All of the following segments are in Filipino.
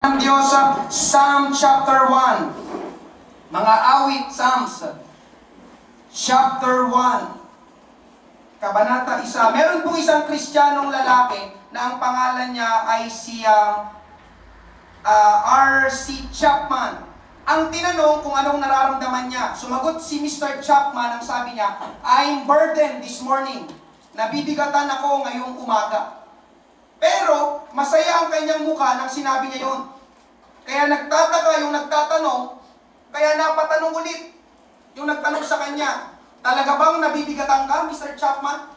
ng Diyos sa Psalm chapter 1. Mga awit, Psalms. Chapter 1. Kabanata 1. Meron pong isang Kristiyanong lalaki na ang pangalan niya ay si R.C. Chapman. Ang tinanong kung anong nararamdaman niya. Sumagot si Mr. Chapman, ang sabi niya, I'm burdened this morning. Nabibigatan ako ngayong umaga. Pero, masaya ang kanyang mukha nang sinabi niya yun. Kaya nagtataka yung nagtatanong, kaya napatanong ulit yung nagtanong sa kanya, talaga bang nabibigatan ka, Mr. Chapman?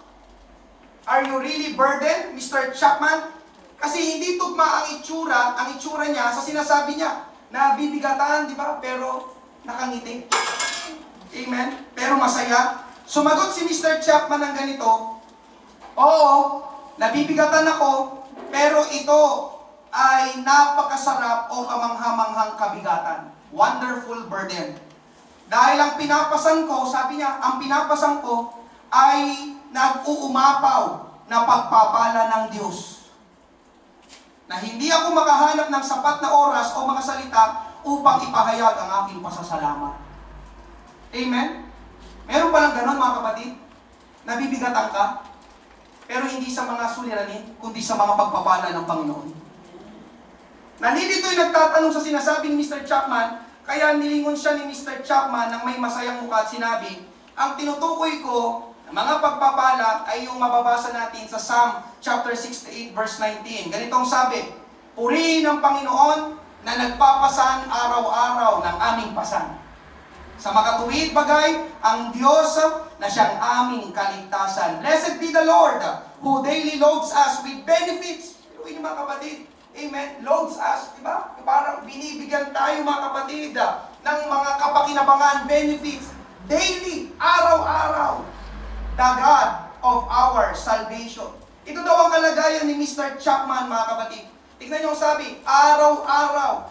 Are you really burdened, Mr. Chapman? Kasi hindi tugma ang itsura niya sa sinasabi niya. Nabibigatan, di ba? Pero nakangiti. Amen? Pero masaya. Sumagot si Mr. Chapman ng ganito, oo, nabibigatan ako, pero ito ay napakasarap o kamanghamanghang kabigatan. Wonderful burden. Dahil ang pinapasan ko, sabi niya, ang pinapasan ko ay nag-uumapaw na pagpapala ng Diyos. Na hindi ako makahanap ng sapat na oras o mga salita upang ipahayag ang aking pasasalamat. Amen? Meron palang ganon mga kapatid? Nabibigatan ka, pero hindi sa mga suliranin, kundi sa mga pagpapala ng Panginoon. Nalilito'y nagtatanong sa sinasabing Mr. Chapman, kaya nilingon siya ni Mr. Chapman ng may masayang mukha at sinabi, ang tinutukoy ko ng mga pagpapala ay yung mababasa natin sa Psalm chapter 68 verse 19. Ganitong sabi, purihin ang Panginoon na nagpapasan araw-araw ng aming pasan. Sa makatuwid bagay, ang Diyos na siyang aming kaligtasan. Blessed be the Lord who daily loads us with benefits. Pero mga kapatid, amen, loads us, diba? Parang binibigyan tayo mga kapatid ng mga kapakinabangan, benefits, daily, araw-araw. The God of our salvation. Ito daw ang kalagayan ni Mr. Chapman mga kapatid. Tignan niyo ang sabi, araw-araw,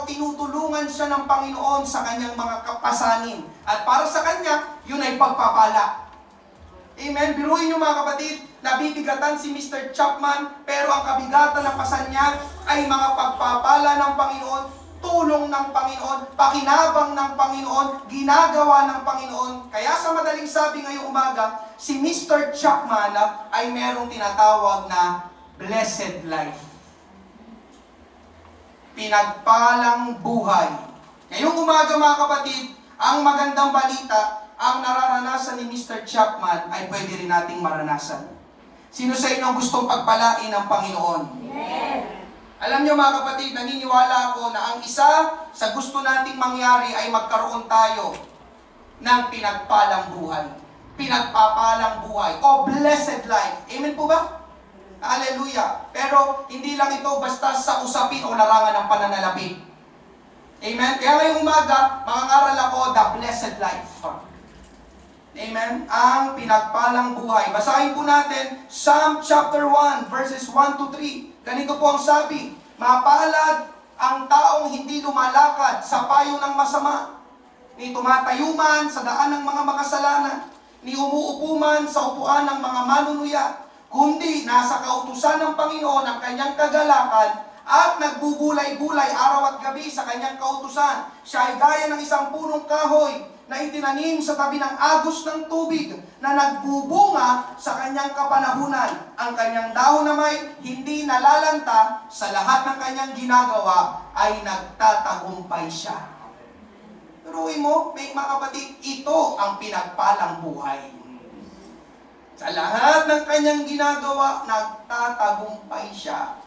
tinutulungan siya ng Panginoon sa kanyang mga kapasanin. At para sa kanya, yun ay pagpapala. Amen? Biruin niyo mga kapatid, nabibigatan si Mr. Chapman, pero ang kabigatan ng pasan niya ay mga pagpapala ng Panginoon, tulong ng Panginoon, pakinabang ng Panginoon, ginagawa ng Panginoon. Kaya sa madaling sabi ngayong umaga, si Mr. Chapman ay merong tinatawag na blessed life. Pinagpalang buhay. Ngayong umaga mga kapatid, ang magandang balita, ang nararanasan ni Mr. Chapman ay pwede rin nating maranasan. Sino sa inyo gustong pagpalain ng Panginoon? Yes. Alam niyo mga kapatid, naniniwala ako na ang isa sa gusto nating mangyari ay magkaroon tayo ng pinagpalang buhay. Pinagpapalang buhay o blessed life. Amen po ba? Hallelujah. Pero hindi lang ito basta sa usapin o larangan ng pananalapi. Amen? Kaya ngayong umaga, mangangaral ako the blessed life. Amen? Ang pinagpalang buhay. Basahin po natin Psalm chapter 1 verses 1 to 3. Ganito po ang sabi, mapalad ang taong hindi lumalakad sa payo ng masama, ni tumatayo man sa daan ng mga makasalanan, ni umuupo man sa upuan ng mga manunuya, kundi nasa kautusan ng Panginoon ang kanyang kagalakan at nagbubulay-bulay araw at gabi sa kanyang kautusan. Siya ay gaya ng isang punong kahoy na itinanim sa tabi ng agos ng tubig na nagbubunga sa kanyang kapanahunan. Ang kanyang dahon na may hindi nalalanta, sa lahat ng kanyang ginagawa ay nagtatagumpay siya. Turuin mo, may mga kapatid, ito ang pinagpalang buhay. Sa lahat ng kanyang ginagawa, nagtatagumpay siya.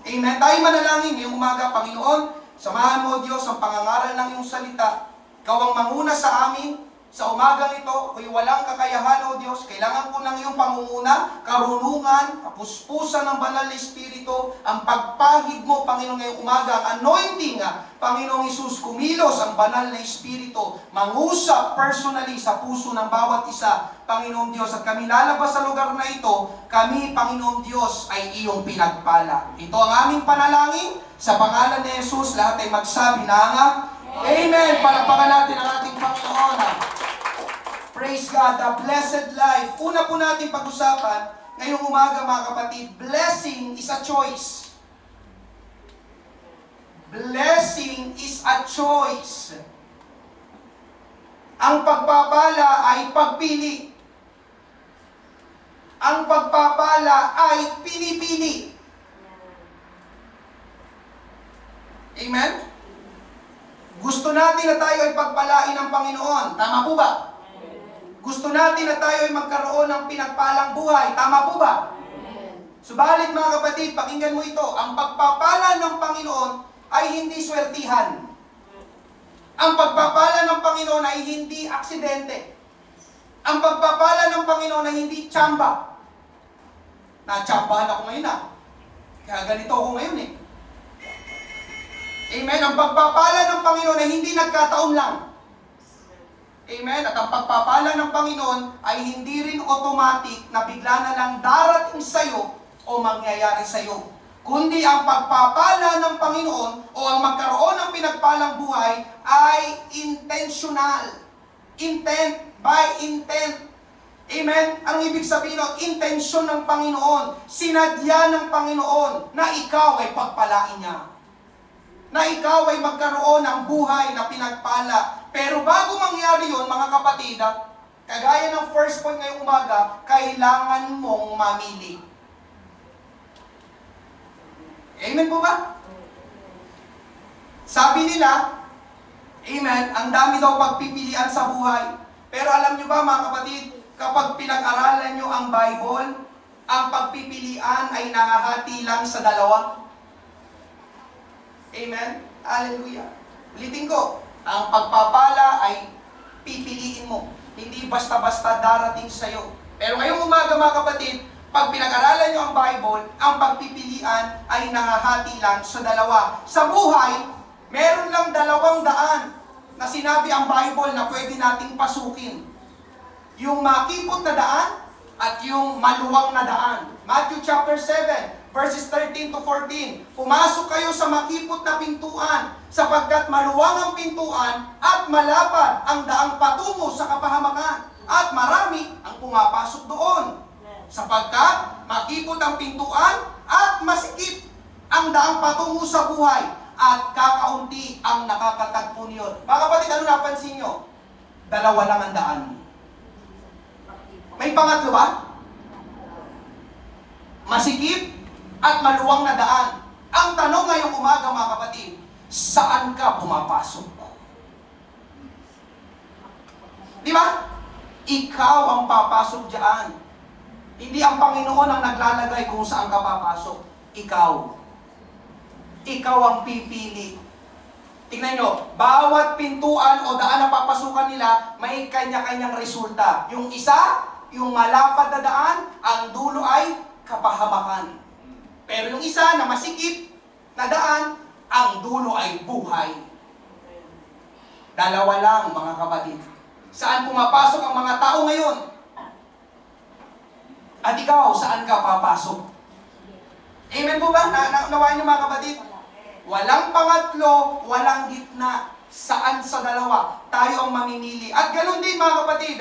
Amen. Tayo manalangin ngayong umaga, Panginoon, samahan mo, Diyos, ang pangangaral ng iyong salita. Ikaw ang manguna sa amin. Sa umagang ito, ako'y walang kakayahan, O Diyos. Kailangan ko ng iyong pangunguna, karunungan, kapuspusan ng banal na Espiritu, ang pagpahid mo, Panginoon, ngayong umaga, ang anointing, Panginoong Isus, kumilos ang banal na Espiritu, mangusap personally sa puso ng bawat isa, Panginoong Diyos. At kami lalabas sa lugar na ito, kami, Panginoong Diyos, ay iyong pinagpala. Ito ang aming panalangin, sa pangalan ni Jesus, lahat ay magsabi na Amen! Palakpakan natin ang ating Panginoon. Praise God, the blessed life. Una po natin pag-usapan, ngayong umaga mga kapatid, blessing is a choice. Blessing is a choice. Ang pagpapala ay pagpili. Ang pagpapala ay pinipili. Amen? Gusto natin na tayo ay pagpalain ng Panginoon. Tama po ba? Gusto natin na tayo ay magkaroon ng pinagpalang buhay. Tama po ba? Subalit mga kapatid, pakinggan mo ito. Ang pagpapala ng Panginoon ay hindi swertihan. Ang pagpapala ng Panginoon ay hindi aksidente. Ang pagpapala ng Panginoon ay hindi tsamba. Natsambahan ako ngayon kaya ganito ako ngayon Amen? Ang pagpapala ng Panginoon ay hindi nagkataon lang. Amen? At ang pagpapala ng Panginoon ay hindi rin automatic na bigla na lang darating sa'yo o mangyayari sa'yo. Kundi ang pagpapala ng Panginoon o ang magkaroon ng pinagpalang buhay ay intentional. Intent by intent. Amen? Ang ibig sabihin ng intensyon ng Panginoon, sinadya ng Panginoon na ikaw ay pagpalain niya. Na ikaw ay magkaroon ng buhay na pinagpala. Pero bago mangyari yun, mga kapatid, kagaya ng first point ngayong umaga, kailangan mong mamili. Amen po ba? Sabi nila, amen, ang dami daw pagpipilian sa buhay. Pero alam nyo ba mga kapatid, kapag pinag-aralan nyo ang Bible, ang pagpipilian ay nangahati lang sa dalawa. Amen? Hallelujah. Ulitin ko, ang pagpapala ay pipiliin mo. Hindi basta-basta darating sa'yo. Pero ngayong umaga mga kapatid, pag pinag-aralan nyo ang Bible, ang pagpipilian ay nangahati lang sa dalawa. Sa buhay, meron lang 2 daan na sinabi ang Bible na pwede nating pasukin. Yung makipot na daan at yung maluwang na daan. Matthew chapter 7, verses 13 to 14. Pumasok kayo sa makipot na pintuan, sapagkat maluwang ang pintuan at malapad ang daang patungo sa kapahamakan. At marami ang pumapasok doon. Sapagkat makipot ang pintuan at masikip ang daang patungo sa buhay. At kakaunti ang nakakatagpo niyon. Mga kapatid, ano napansin nyo? 2 lang ang daan. May pangatlo ba? Masikip at maluwang na daan. Ang tanong ngayong umaga mga kapatid, saan ka pumapasok? Di ba? Ikaw ang papasok diyan. Hindi ang Panginoon ang naglalagay kung saan ka papasok. Ikaw. Ikaw ang pipili. Tingnan nyo, bawat pintuan o daan na papasukan nila, may kanya-kanyang resulta. Yung isa, yung malapad na daan, ang dulo ay kapahamakan. Pero yung isa na masikip na daan, ang dulo ay buhay. 2 lang mga kapatid. Saan pumapasok ang mga tao ngayon? At ikaw, saan ka papasok? Amen po ba? Nawain niyo mga kapatid? Walang pangatlo, walang gitna. Saan sa dalawa? Tayo ang mamimili. At ganoon din mga kapatid,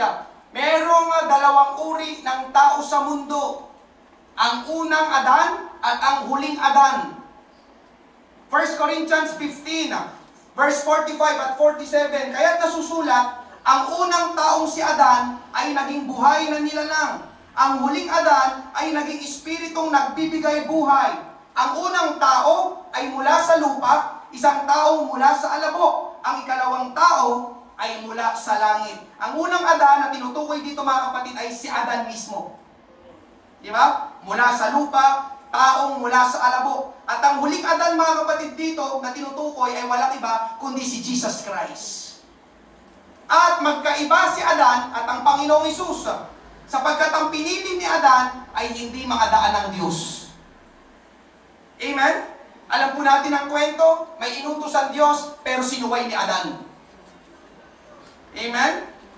merong 2 uri ng tao sa mundo. Ang unang Adan at ang huling Adan. 1 Corinthians 15, verse 45 at 47. Kaya't nasusulat, ang unang taong si Adan ay naging buhay na nilalang. Ang huling Adan ay naging espiritong nagbibigay buhay. Ang unang tao ay mula sa lupa, isang tao mula sa alabok. Ang ikalawang tao ay mula sa langit. Ang unang Adan na tinutukoy dito mga kapatid ay si Adan mismo. Di ba? Mula sa lupa, taong mula sa alabok. At ang huling Adan mga kapatid dito na tinutukoy ay walang iba kundi si Jesus Christ. At magkaiba si Adan at ang Panginoong Hesus, sapagkat ang pinili ni Adan ay hindi mga daan ng Diyos. Amen? Alam po natin ang kwento, may inutos ang Diyos, pero sinuway ni Adan. Amen?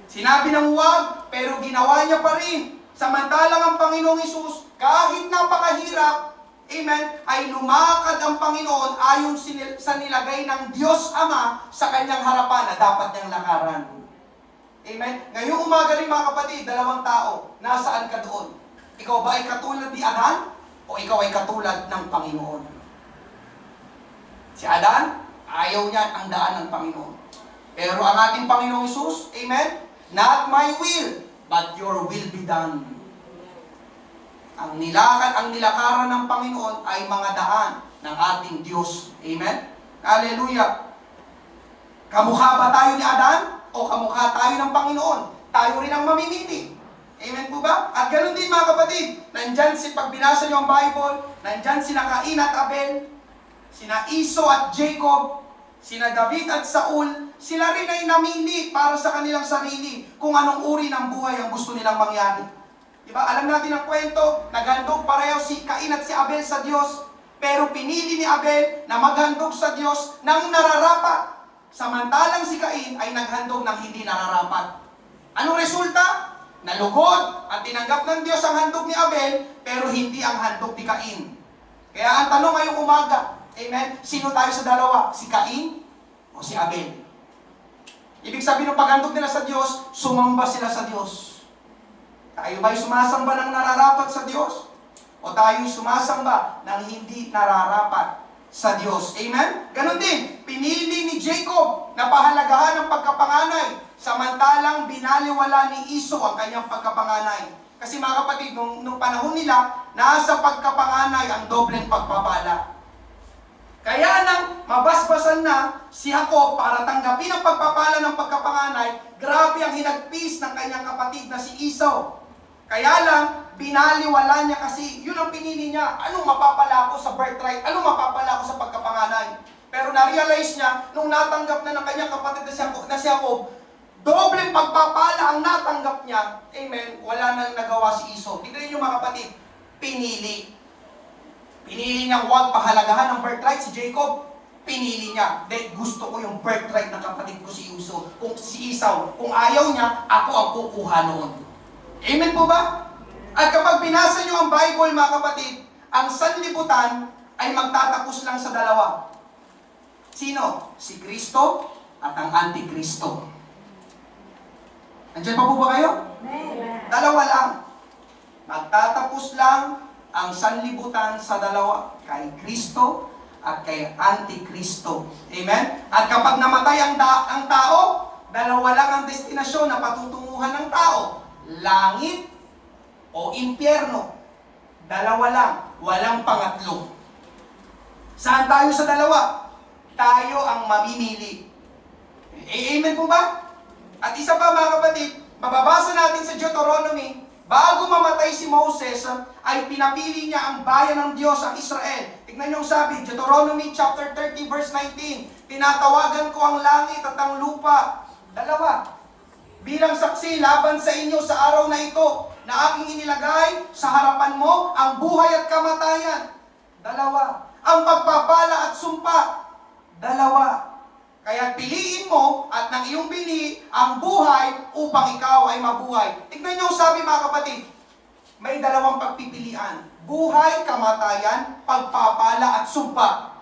Sinabi ng huwag, pero ginawa niya pa rin. Samantalang ang Panginoong Hesus, kahit napakahirap, amen, ay lumakad ang Panginoon ayon sa nilagay ng Diyos Ama sa kanyang harapan na dapat niyang lakaran. Amen? Ngayong umaga rin mga kapatid, 2 tao, nasaan ka doon? Ikaw ba ay katulad ni Adan? O ikaw ay katulad ng Panginoon? Si Adan, ayaw niya ang daan ng Panginoon. Pero ang ating Panginoong Hesus, amen? Not my will, but your will be done. Ang nilakaran ng Panginoon ay mga daan ng ating Diyos. Amen? Hallelujah! Kamukha ba tayo ni Adan? O kamukha tayo ng Panginoon? Tayo rin ang mamimili. Amen po ba? At ganoon din mga kapatid, nandyan pag binasa nyo ang Bible, nandyan sina Cain at Abel, sina Esau at Jacob, sina David at Saul, sila rin ay namili para sa kanilang sarili kung anong uri ng buhay ang gusto nilang mangyari. Diba? Alam natin ang kwento, naghandog pareho si Cain at si Abel sa Diyos, pero pinili ni Abel na maghandog sa Diyos ng nararapat. Samantalang si Cain ay naghandog ng hindi nararapat. Anong resulta? Nalugod at tinanggap ng Diyos ang handog ni Abel, pero hindi ang handog ni Cain. Kaya ang tanong ngayong umaga, amen, sino tayo sa dalawa? Si Cain o si Abel? Ibig sabihin ng paghandog nila sa Diyos, sumamba sila sa Diyos. Tayo ba'y sumasamba ng nararapat sa Diyos? O tayo'y sumasamba ng hindi nararapat sa Diyos? Amen? Ganon din, pinili ni Jacob na pahalagahan ng pagkapanganay, samantalang binaliwala ni Esau ang kanyang pagkapanganay. Kasi mga kapatid, nung panahon nila, nasa pagkapanganay ang dobleng pagpapala. Kaya nang mabasbasan na si Jacob para tanggapin ang pagpapala ng pagkapanganay, grabe ang hinagpis ng kanyang kapatid na si Esau. Kaya lang, binaliwala niya kasi yun ang pinili niya. Anong mapapala ko sa birthright? Anong mapapala ko sa pagkapanganay? Pero na-realize niya, nung natanggap na ng kanyang kapatid na si Jacob, dobleng pagpapala ang natanggap niya. Amen. Wala nang nagawa si Esau. Tignan niyo mga kapatid, pinili. Pinili niyang huwag pahalagahan ng birthright si Jacob. Pinili niya, gusto ko yung birthright ng kapatid ko si Esau. Kung ayaw niya, ako ang kukuha noon. Amen po ba? At kapag binasa niyo ang Bible mga kapatid, ang sanlibutan ay magtatapos lang sa dalawa. Sino? Si Kristo at ang Antikristo. Nandiyan pa po ba kayo? Amen. Dalawa lang. Magtatapos lang ang sanlibutan sa dalawa, kay Kristo at kay Antikristo. Amen? At kapag namatay ang tao, dalawa lang ang destinasyon na patutunguhan ng tao. Langit o impyerno. Dalawa lang. Walang pangatlo. Saan tayo sa dalawa? Tayo ang mamimili. Amen po ba? At isa pa mga kapatid, mababasa natin sa Deuteronomy, bago mamatay si Moses, ay pinapili niya ang bayan ng Diyos, ang Israel. Tignan niyo ang sabi, Deuteronomy chapter 30 verse 19, tinatawagan ko ang langit at ang lupa, dalawa, bilang saksi laban sa inyo sa araw na ito, na aking inilagay sa harapan mo ang buhay at kamatayan. Dalawa. Ang pagpapala at sumpa. Dalawa. Kaya piliin mo at ng iyong bili ang buhay upang ikaw ay mabuhay. Tignan niyo sabi mga kapatid, may dalawang pagpipilian. Buhay, kamatayan, pagpapala at sumpa.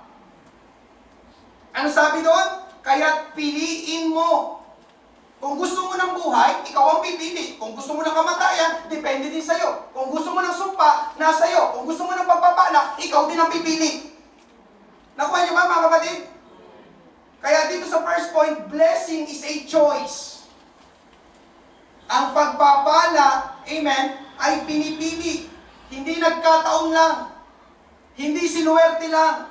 Ano sabi doon? Kaya piliin mo. Kung gusto mo ng buhay, ikaw ang pipili. Kung gusto mo ng kamatayan, depende din sa'yo. Kung gusto mo ng sumpa, nasa iyo. Kung gusto mo ng pagpapala, ikaw din ang pipili. Nakuha niyo ba mga kapatid? Kaya dito sa first point, blessing is a choice. Ang pagpapala, amen, ay pinipili. Hindi nagkataon lang. Hindi sinuwerte lang.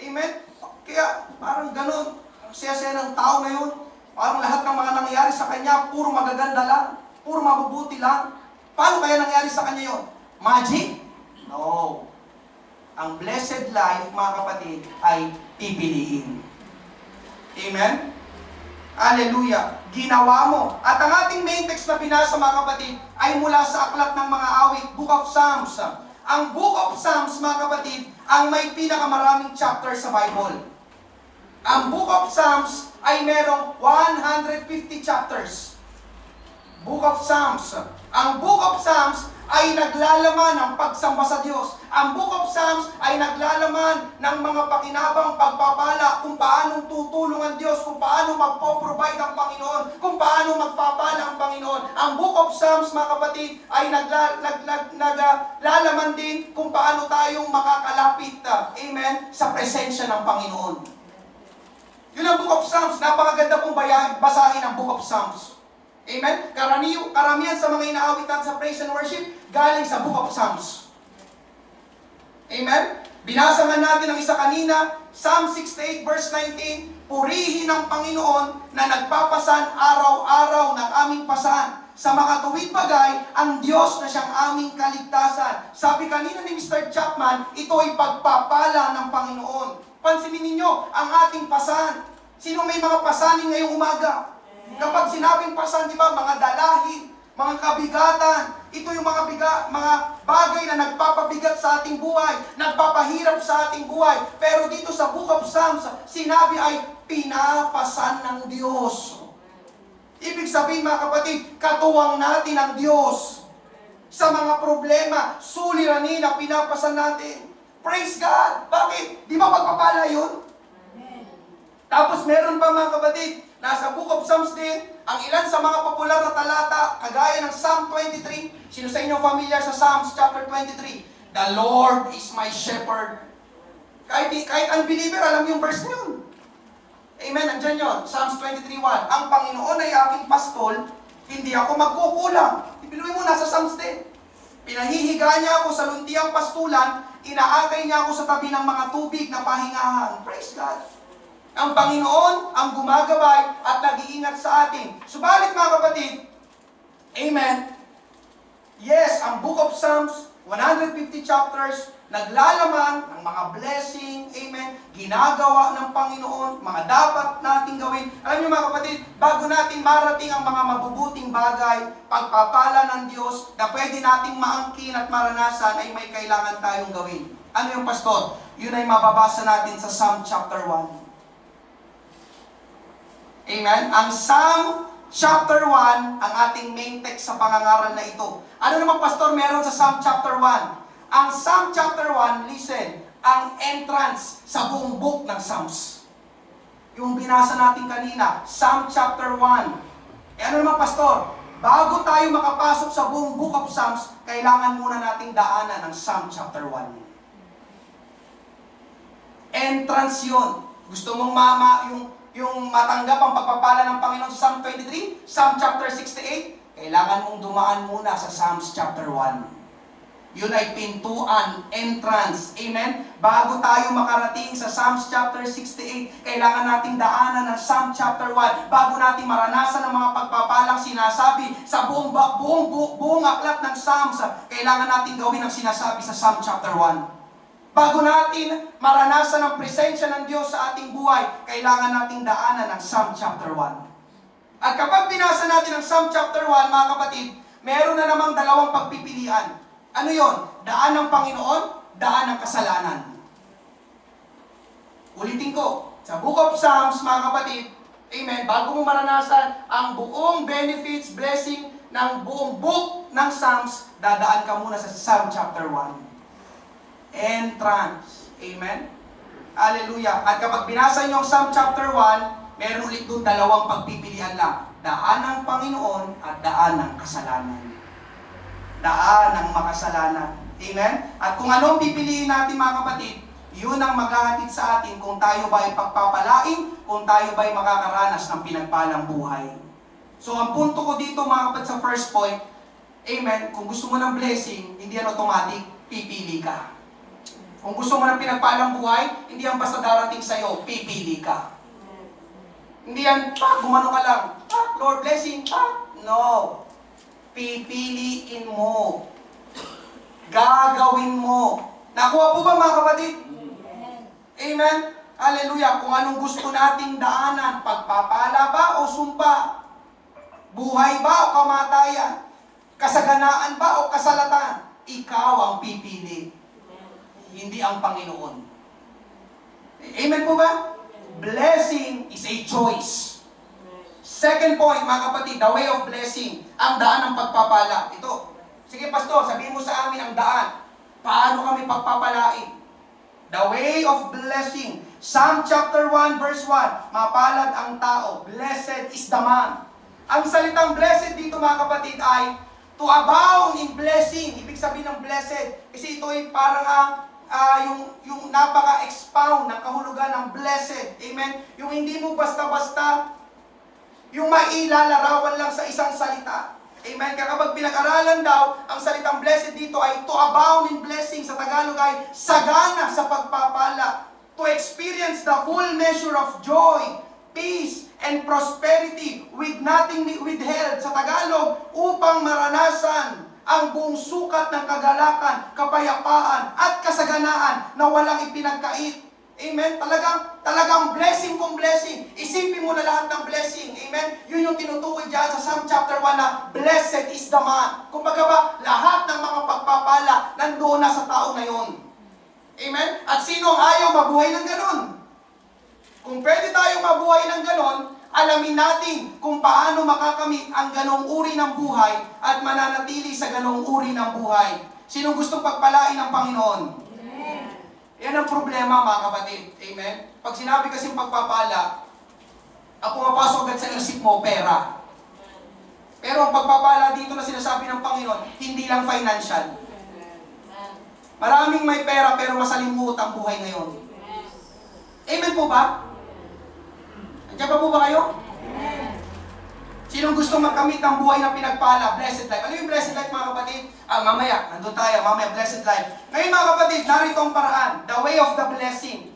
Amen? Kaya parang ganun. Ang saya-saya ng tao ngayon. Parang lahat ng mga nangyayari sa kanya, puro magaganda lang. Puro mabubuti lang. Paano kaya nangyari sa kanya yon? Magic? No. Ang blessed life, mga kapatid, ay pipiliin. Amen? Hallelujah. Ginawa mo. At ang ating main text na binasa mga kapatid ay mula sa aklat ng mga awit, Book of Psalms. Ang Book of Psalms mga kapatid, ang may pinakamaraming chapter sa Bible. Ang Book of Psalms ay merong 150 chapters. Book of Psalms. Ang Book of Psalms ay naglalaman ng pagsamba sa Diyos. Ang Book of Psalms ay naglalaman ng mga pakinabang pagpapala kung paano tutulong ang Diyos, kung paano magpo-provide ang Panginoon, kung paano magpapala ang Panginoon. Ang Book of Psalms, mga kapatid, ay naglalaman din kung paano tayong makakalapit, amen, sa presensya ng Panginoon. Yun ang Book of Psalms. Napakaganda pong basahin ang Book of Psalms. Amen? Karamihan sa mga inaawit natin sa praise and worship, galing sa Book of Psalms. Amen? Binasa nga natin ang isa kanina, Psalm 68 verse 19, purihin ang Panginoon na nagpapasan araw-araw ng aming pasan. Sa makatuwid bagay, ang Diyos na siyang aming kaligtasan. Sabi kanina ni Mr. Chapman, ito ay pagpapala ng Panginoon. Pansinin ninyo, ang ating pasan. Sino may mga pasanin ngayong umaga? Kapag sinabing pasan, di ba, mga dalahin, mga kabigatan, ito yung mga bagay na nagpapabigat sa ating buhay, nagpapahirap sa ating buhay. Pero dito sa Book of Psalms, sinabi ay pinapasan ng Diyos. Ibig sabihin, mga kapatid, katuwang natin ang Diyos sa mga problema, suliranin na pinapasan natin. Praise God! Bakit? Di ba pagpapala yun? Tapos meron pa, mga kapatid, nasa Book of Psalms din, ang ilan sa mga popular na talata, kagaya ng Psalm 23. Sino sa inyo familiar sa Psalms chapter 23? The Lord is my shepherd. Kahit unbeliever, alam yung verse na yun. Amen, nandyan yun. Psalms 23:1. Ang Panginoon ay aking pastol, hindi ako magkukulang. Ipinuwi mo, nasa Psalms din. Pinahihiga niya ako sa luntiang pastulan, inaakay niya ako sa tabi ng mga tubig na pahingahan. Praise God. Ang Panginoon ang gumagabay at nag-iingat sa atin. Subalit, mga kapatid, amen, yes, ang Book of Psalms, 150 chapters, naglalaman ng mga blessing, amen, ginagawa ng Panginoon, mga dapat nating gawin. Alam niyo, mga kapatid, bago natin marating ang mga mabubuting bagay, pagpapala ng Diyos, na pwede nating maangkin at maranasan, ay may kailangan tayong gawin. Ano yung pastor? Yun ay mababasa natin sa Psalm chapter 1. Amen? Ang Psalm chapter 1, ang ating main text sa pangangaral na ito. Ano naman, pastor, meron sa Psalm chapter 1? Ang Psalm chapter 1, listen, ang entrance sa buong book ng Psalms. Yung binasa natin kanina, Psalm chapter 1. Ano naman, pastor? Bago tayo makapasok sa buong book of Psalms, kailangan muna nating daanan ng Psalm chapter 1. Entrance yun. Gusto mong yung matanggap ang pagpapala ng Panginoon sa Psalm 23, Psalm chapter 68, kailangan mong dumaan muna sa Psalms chapter 1. Yun ay pintuan, entrance. Amen? Bago tayo makarating sa Psalms chapter 68, kailangan nating daanan ng Psalm chapter 1 bago natin maranasan ang mga pagpapalang sinasabi sa buong aklat ng Psalms. Kailangan natin gawin ang sinasabi sa Psalm chapter 1. Bago natin maranasan ang presensya ng Diyos sa ating buhay, kailangan nating daanan ng Psalm chapter 1. At kapag binasa natin ang Psalm chapter 1, mga kapatid, meron na namang dalawang pagpipilian. Ano yon? Daan ng Panginoon, daan ng kasalanan. Ulitin ko, sa Book of Psalms, mga kapatid, amen, bago mo maranasan ang buong benefits, blessing ng buong book ng Psalms, dadaan ka muna sa Psalm chapter 1. Entrance. Amen? Hallelujah. At kapag binasa niyo ang Psalm chapter 1, meron ulit doon dalawang pagpipilian lang. Daan ng Panginoon at daan ng kasalanan. Daan ng makasalanan. Amen? At kung anong pipiliin natin, mga kapatid, yun ang maghahatid sa atin kung tayo ba ay pagpapalain, kung tayo ba ay makakaranas ng pinagpalang buhay. So, ang punto ko dito, mga kapatid, sa first point, amen, kung gusto mo ng blessing, hindi yan automatic, pipili ka. Kung gusto mo ng pinagpalang buhay, hindi yan basta darating sa'yo, pipili ka. Hindi yan, gumano ka lang, Lord blessing, no. Pipiliin mo. Gagawin mo. Nakuha po ba, mga kapatid? Amen? Hallelujah. Kung anong gusto nating daanan, pagpapala ba o sumpa? Buhay ba o kamatayan? Kasaganaan ba o kasalatan? Ikaw ang pipili. Hindi ang Panginoon. Amen po ba? Blessing is a choice. Second point, mga kapatid, the way of blessing, ang daan ng pagpapala. Ito, Sige, pastor, sabihin mo sa amin ang daan. Paano kami pagpapalain? The way of blessing. Psalm chapter 1 verse 1. Mapalad ang tao. Blessed is the man. Ang salitang blessed dito mga kapatid ay to abound in blessing. Ibig sabihin ng blessed. Kasi ito ay parang yung napaka-expound ng kahulugan ng blessed. Amen? Yung hindi mo basta-basta, yung mailalarawan lang sa isang salita. Amen? Kaya kapag pinag-aralan daw, ang salitang blessed dito ay to abound in blessing. Sa Tagalog ay sagana sa pagpapala. To experience the full measure of joy, peace, and prosperity with nothing withheld. Sa Tagalog, upang maranasan ang buong sukat ng kagalakan, kapayapaan, at kasaganaan na walang ipinagkait. Amen? Talagang blessing kung blessing. Isipin mo na lahat ng blessing. Amen? Yun yung tinutukoy dyan sa Psalm chapter 1 na blessed is the man. Kumbaga ba, lahat ng mga pagpapala nandoon na sa tao na yun. Amen? At sino ang ayaw mabuhay ng ganon? Kung pwede tayong mabuhay ng ganon, alamin natin kung paano makakamit ang ganong uri ng buhay at mananatili sa ganong uri ng buhay. Sinong gustong pagpalain ng Panginoon? Yan ang problema mga kapatid. Amen? Pag sinabi kasing pagpapala, ang pumapasok agad sa isip mo, pera. Pero ang pagpapala dito na sinasabi ng Panginoon, hindi lang financial. Maraming may pera pero masalimuot ang buhay ngayon. Amen po ba? Andiyan pa po ba kayo? Sinong gusto makamit ang buhay na pinagpala? Blessed life. Ano yung blessed life mga kapatid? Mamaya, nandun tayo, mamaya, blessed life. Ngayon mga kapatid, narito ang paraan. The way of the blessing.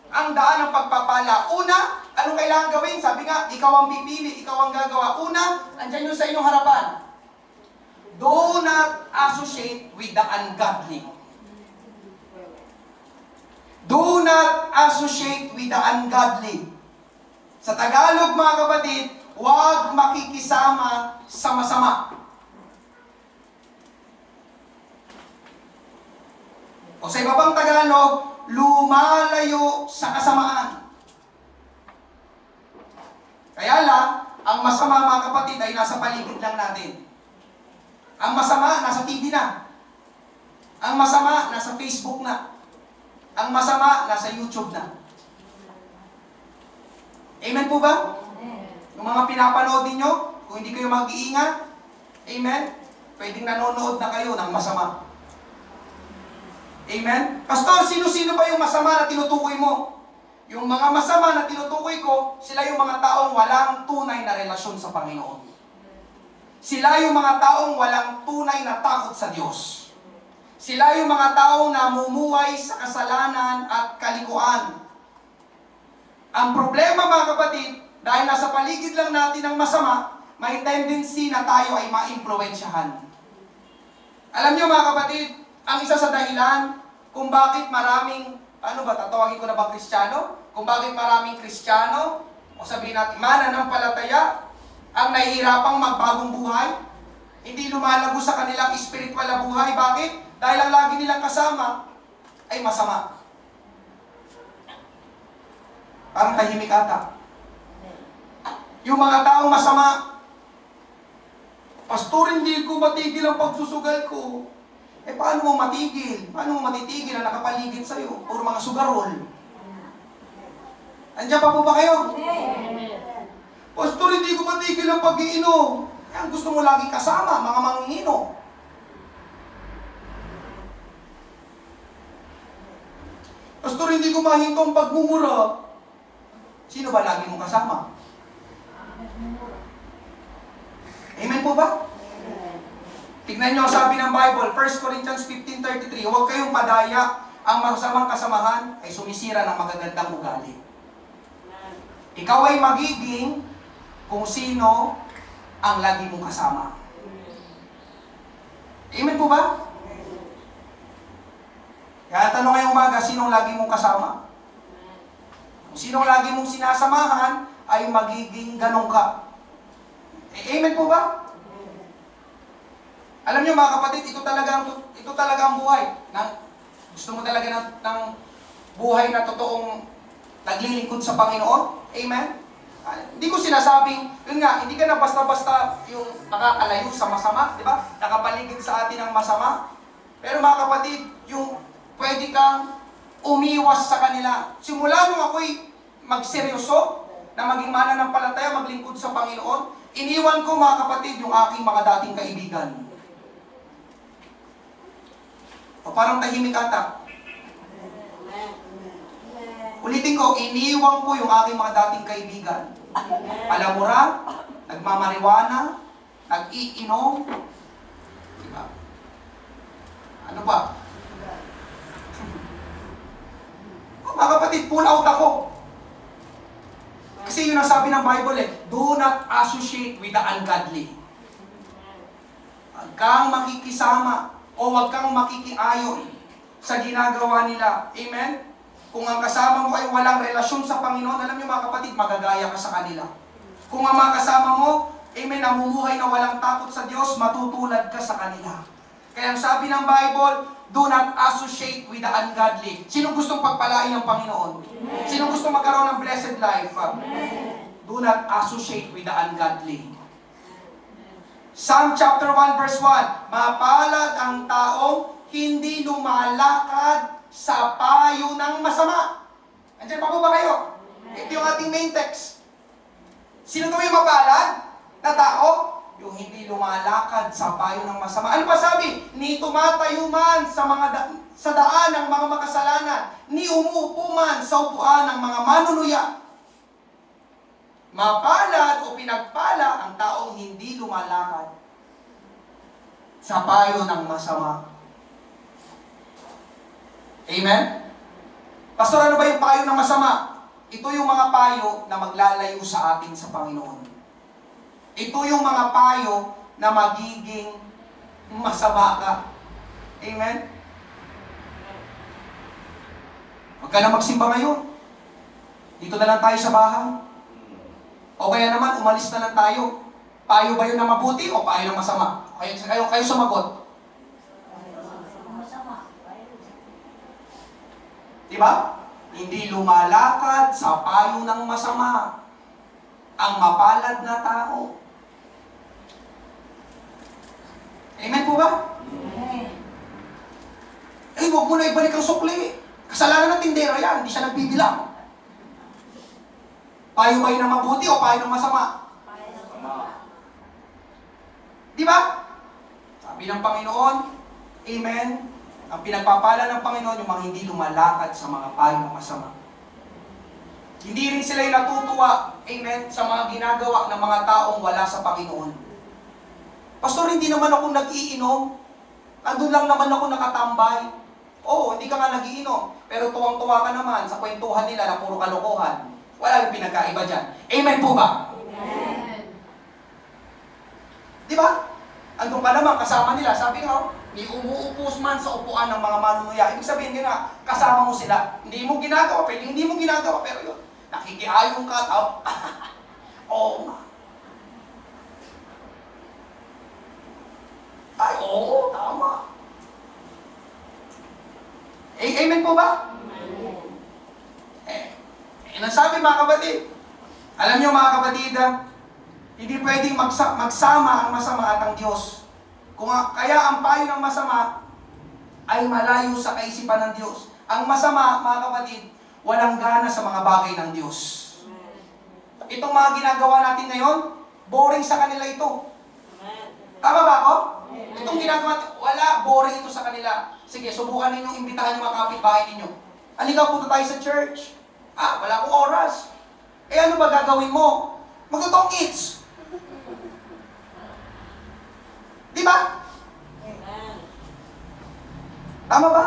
Ang daan ng pagpapala. Una, anong kailangan gawin? Sabi nga, ikaw ang pipili, ikaw ang gagawa. Una, andyan yung sa inyong harapan. Do not associate with the ungodly. Do not associate with the ungodly. Sa Tagalog mga kapatid, huwag makikisama sa masama. O sa iba pang Tagalog, lumalayo sa kasamaan. Kaya lang, ang masama mga kapatid ay nasa paligid lang natin. Ang masama, nasa TV na. Ang masama, nasa Facebook na. Ang masama, nasa YouTube na. Amen po ba? Yung mga pinapanood niyo, kung hindi kayo mag-iingat, amen, pwedeng nanonood na kayo ng masama. Amen? Pastor, sino-sino ba yung masama na tinutukoy mo? Yung mga masama na tinutukoy ko, sila yung mga taong walang tunay na relasyon sa Panginoon. Sila yung mga taong walang tunay na takot sa Diyos. Sila yung mga taong namumuhay sa kasalanan at kalikuan. Ang problema mga kapatid, dahil nasa paligid lang natin ang masama, may tendency na tayo ay ma-impluwensyahan. Alam niyo mga kapatid, ang isa sa dahilan kung bakit maraming, ano ba, tatawagin ko na ba Kristiyano? Kung bakit maraming Kristiyano, o sabihin natin, mananampalataya, ang nahihirapang magbagong buhay, hindi lumalago sa kanilang spiritual na buhay. Bakit? Dahil ang lagi nilang kasama ay masama. Parang tahimik ata. Yung mga taong masama, Pastor, hindi ko matigil ang pagsusugal ko. Paano mo matigil? Paano mo matitigil ang nakapaligid sa'yo? Puro mga sugarol. Andiyan pa po ba kayo? Pastor, hindi ko matigil ang pag-iinom. Ang gusto mo lagi kasama, mga manginginom. Pastor, hindi ko mahinto ang pagmumura. Sino ba lagi mong kasama? Amen po ba? Tignan nyo ang sabi ng Bible, 1 Corinthians 15:33, huwag kayong padaya, ang masamang kasamahan ay sumisira ng magagandang ugali. Ikaw ay magiging kung sino ang lagi mong kasama. Amen po ba? Kaya tanong ngayong umaga, sinong lagi mong kasama? Kung sinong lagi mong sinasamahan, ay magiging ganun ka. Amen po ba? Alam niyo mga kapatid, ito talaga ang buhay. Gusto mo talaga ng buhay na totoong naglilingkod sa Panginoon? Amen? Hindi ko sinasabing, yun nga, hindi ka na basta-basta yung nakakalayo sa masama, di ba? Nakapaligid sa atin ang masama. Pero mga kapatid, yung pwede kang umiwas sa kanila. Simula nung ako'y magseryoso, na maging mananampalataya, maglingkod sa Panginoon, iniwan ko mga kapatid yung aking mga dating kaibigan. O parang tahimik ata. Ulitin ko, iniwan ko yung aking mga dating kaibigan. Palamura, nagmamariwana, nag-iinom. Diba? Ano pa? Mga kapatid, pull out ako. Kasi yun ang sabi ng Bible do not associate with the ungodly. Huwag kang makikisama o huwag kang makikiayon sa ginagawa nila. Amen? Kung ang kasama mo ay walang relasyon sa Panginoon, alam niyo mga kapatid, magagaya ka sa kanila. Kung ang mga kasama mo, amen, namumuhay na walang takot sa Diyos, matutulad ka sa kanila. Kaya ang sabi ng Bible, do not associate with the ungodly. Sinong gustong pagpalain ng Panginoon? Sinong gustong magkaroon ng blessed life? Do not associate with the ungodly. Psalm chapter 1 verse 1, mapalad ang taong hindi lumalakad sa payo ng masama. Andiyan pa po ba kayo? Ito yung ating main text. Sino daw yung mapalad na tao? Yung hindi lumalakad sa payo ng masama. Ano pa sabi? Ni tumatayo man sa daan ng mga makasalanan, ni umuupo man sa upuan ng mga manunuya. Mapalad o pinagpala ang taong hindi lumalakad sa payo ng masama. Amen? Pastor, ano ba yung payo ng masama? Ito yung mga payo na maglalayo sa atin sa Panginoon. Ito yung mga payo na magiging masama ka. Amen? Huwag ka na magsimba ngayon. Dito na lang tayo sa bahay. O kaya naman, umalis na lang tayo. Payo ba yun na mabuti o payo ng masama? Kayo sumagot. Diba? Hindi lumalakad sa payo ng masama ang mapalad na tao. Amen po ba? Amen. Huwag mo na ibalik ang sukli. Kasalanan ng tindera yan, hindi siya nagbibilang. Payo ba yun na mabuti o payo ng masama? Payo ng masama. Diba? Sabi ng Panginoon, amen, ang pinagpapala ng Panginoon yung mga hindi lumalakad sa mga payo ng masama. Hindi rin sila yung natutuwa, amen, sa mga ginagawa ng mga taong wala sa Panginoon. Pastor, hindi naman ako nag-iinom. Andun lang naman ako nakatambay. Oo, hindi ka nga nag-iinom. Pero tuwang-tuwa ka naman sa kwentuhan nila na puro kalokohan. Wala yung pinagkaiba dyan. Amen po ba? Amen. Di ba? Andun ka naman, kasama nila. Sabi nga, may umuupos man sa upuan ng mga manunuya. Ibig sabihin din na, kasama mo sila. Hindi mo ginagawa, pwede hindi mo ginagawa, pero yun, nakikiayong ka, oo nga. Ay, oo, tama. Amen po ba? Nasabi mga kapatid, alam niyo mga kapatid, hindi pwedeng magsama ang masama at ang Diyos. Kaya ang payo ng masama ay malayo sa kaisipan ng Diyos. Ang masama, mga kapatid, walang gana sa mga bagay ng Diyos. Itong mga ginagawa natin ngayon, boring sa kanila ito. Tama ba ako? Itong ginagawa natin, wala, boring ito sa kanila. Sige, subukan ninyong imbitahan yung mga kapitbahay ninyo. Halika, punta tayo sa church. Wala akong oras. Ano ba gagawin mo? Magtutong eats. Di ba? Tama ba?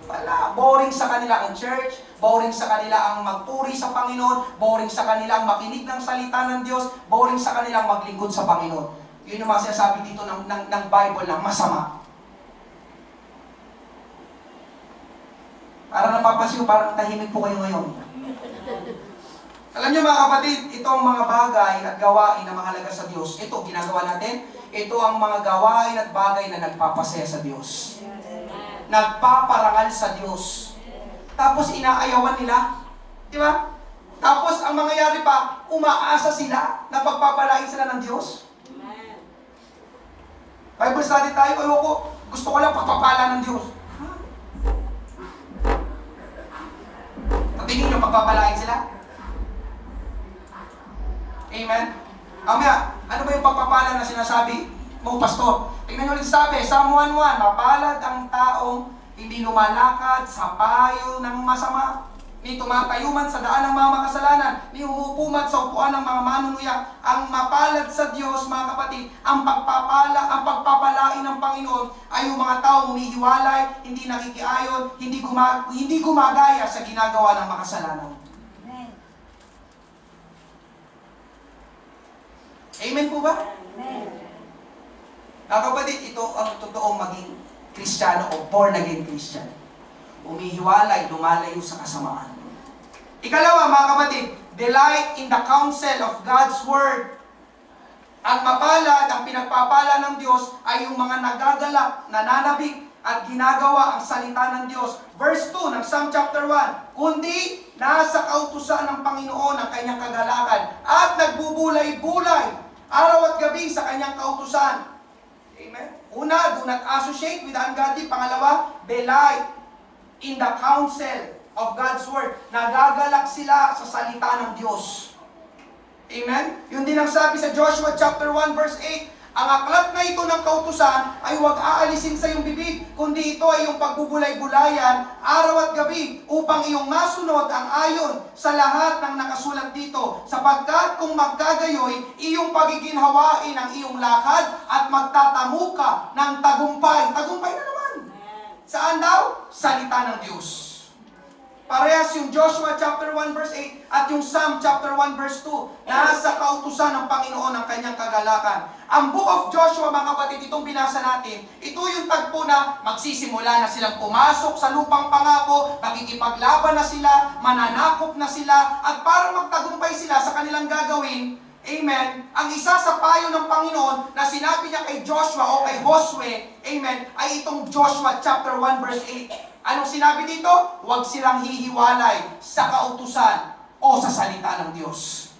Wala. Boring sa kanila ang church, boring sa kanila ang magpuri sa Panginoon, boring sa kanila ang makinig ng salita ng Diyos, boring sa kanila ang maglingkod sa Panginoon. Yun yung mga sinasabi dito ng Bible na masama. Para napapansin ko, parang tahimik po kayo ngayon. Alam niyo mga kapatid, ito ang mga bagay at gawain na mahalaga sa Diyos. Ito, ginagawa natin. Ito ang mga gawain at bagay na nagpapasaya sa Diyos. Nagpaparangal sa Diyos. Tapos inaayawan nila. Di ba? Tapos ang ang mangyayari pa, umaasa sila na pagpapalain sila ng Diyos. Bible study tayo, ayoko, gusto ko lang pagpapala ng Diyos. Tingin nyo, pagpapalain sila? Amen? Amaya, ano ba yung pagpapala na sinasabi mo, pastor? Tingnan nyo rin sabi, Psalm 1:1, mapalad ang taong hindi lumalakad sa payo ng masama, ni tumatayo man sa daan ng mga makasalanan, ni umuupumat sa upuan ng mga manunuya. Ang mapalad sa Diyos, mga kapatid, ang pagpapalain ng Panginoon ay yung mga taong humihiwalay, hindi nakikiayon, hindi gumagaya sa ginagawa ng makasalanan. Amen po ba? Amen. Mga kapatid, ito ang totoong maging Kristiyano o born again Christian. Umihiwalay, lumalayo sa kasamaan. Ikalawa, mga kapatid, delight in the counsel of God's Word. Ang mapalad, ang pinagpapala ng Diyos ay yung mga nagagalak, nananabik, at ginagawa ang salita ng Diyos. Verse 2 ng Psalm chapter 1, kundi nasa kautusan ng Panginoon ang kanyang kagalakan at nagbubulay-bulay araw at gabi sa kanyang kautusan. Amen? Una, do not associate with the ungodly. Pangalawa, delight in the counsel of God's Word. Nagagalak sila sa salita ng Diyos. Amen? Yun din ang sabi sa Joshua chapter 1 verse 8, ang aklat na ito ng kautusan ay huwag aalisin sa iyong bibig, kundi ito ay yung pagbubulay-bulayan araw at gabi upang iyong masunod ang ayon sa lahat ng nakasulat dito. Sapagkat kung magkagayoy, iyong pagiginhawain ang iyong lakad at magtatamu ka ng tagumpay. Tagumpay na naman. Saan daw? Salita ng Diyos. Parehas yung Joshua chapter 1 verse 8 at yung Psalm chapter 1 verse 2. Nasa kautusan ng Panginoon ang kanyang kagalakan. Ang book of Joshua, mga kapatid, itong binasa natin, ito yung tagpo na magsisimula na silang pumasok sa lupang pangako, magkikipaglaban na sila, mananakop na sila, at para magtagumpay sila sa kanilang gagawin, amen, ang isa sa payo ng Panginoon na sinabi niya kay Joshua o kay Josue, amen, ay itong Joshua chapter 1 verse 8. Anong sinabi dito? Huwag silang hihiwalay sa kautusan o sa salita ng Diyos.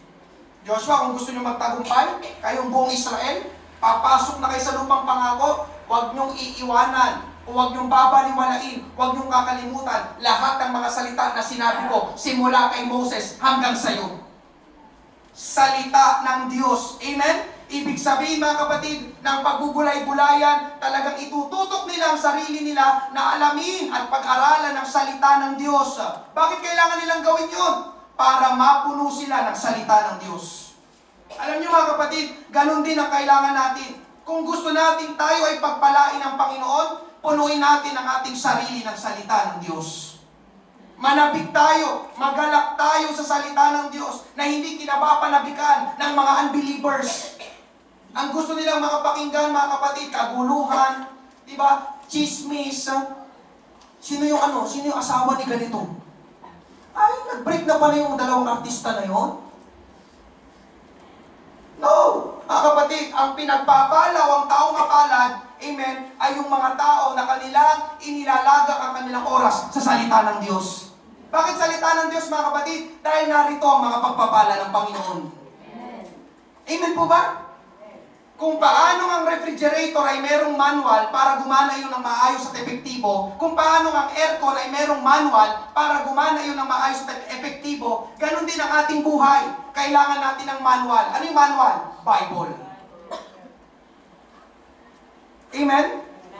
Joshua, kung gusto nyo magtagumpay, kayong buong Israel, papasok na kayo sa lupang pangako, huwag nyong iiwanan, o huwag nyong babaliwalain, huwag nyong kakalimutan lahat ng mga salita na sinabi ko, simula kay Moses hanggang sa iyo. Salita ng Diyos. Amen? Ibig sabihin, mga kapatid, ng pagbubulay-bulayan, talagang itututok nila ang sarili nila na alamin at pag-aralan ng salita ng Diyos. Bakit kailangan nilang gawin yun? Para mapuno sila ng salita ng Diyos. Alam niyo, mga kapatid, ganun din ang kailangan natin. Kung gusto natin tayo ay pagpalain ng Panginoon, punuin natin ang ating sarili ng salita ng Diyos. Manabik tayo, magalak tayo sa salita ng Diyos na hindi kinapapanabikan ng mga unbelievers. Ang gusto nilang makapakinggan, mga kapatid, kaguluhan, di ba? Chismis. Sino yung asawa ni ganito? Ay, nag-break na pala yung dalawang artista na yon. No! Mga kapatid, ang pinagpapalaw, ang taong mapalad, amen, ay yung mga tao na kanilang inilalagak ang kanilang oras sa salita ng Diyos. Bakit salita ng Diyos, mga kapatid? Dahil narito ang mga pagpapala ng Panginoon. Amen po ba? Kung paano ang refrigerator ay merong manual para gumana yun ng maayos at epektibo, kung paano ang aircon ay merong manual para gumana yun ng maayos at epektibo, ganun din ang ating buhay. Kailangan natin ng manual. Ano yung manual? Bible. Amen?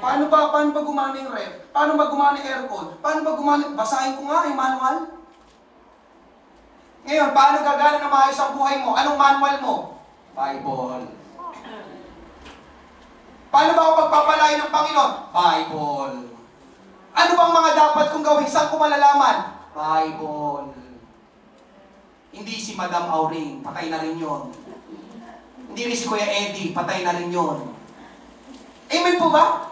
Paano ba gumana yung ref? Paano ba gumana yung aircon? Paano ba gumana? Basahin ko nga yung manual. Ngayon, paano gagana na maayos ang buhay mo? Anong manual mo? Bible. Paano ba ako pagpapalain ng Panginoon? Bible. Ano bang mga dapat kong gawin? Saan ko malalaman? Bible. Hindi si Madam Auring, patay na rin yun. Hindi rin si Kuya Eddie, patay na rin yun. Amen po ba?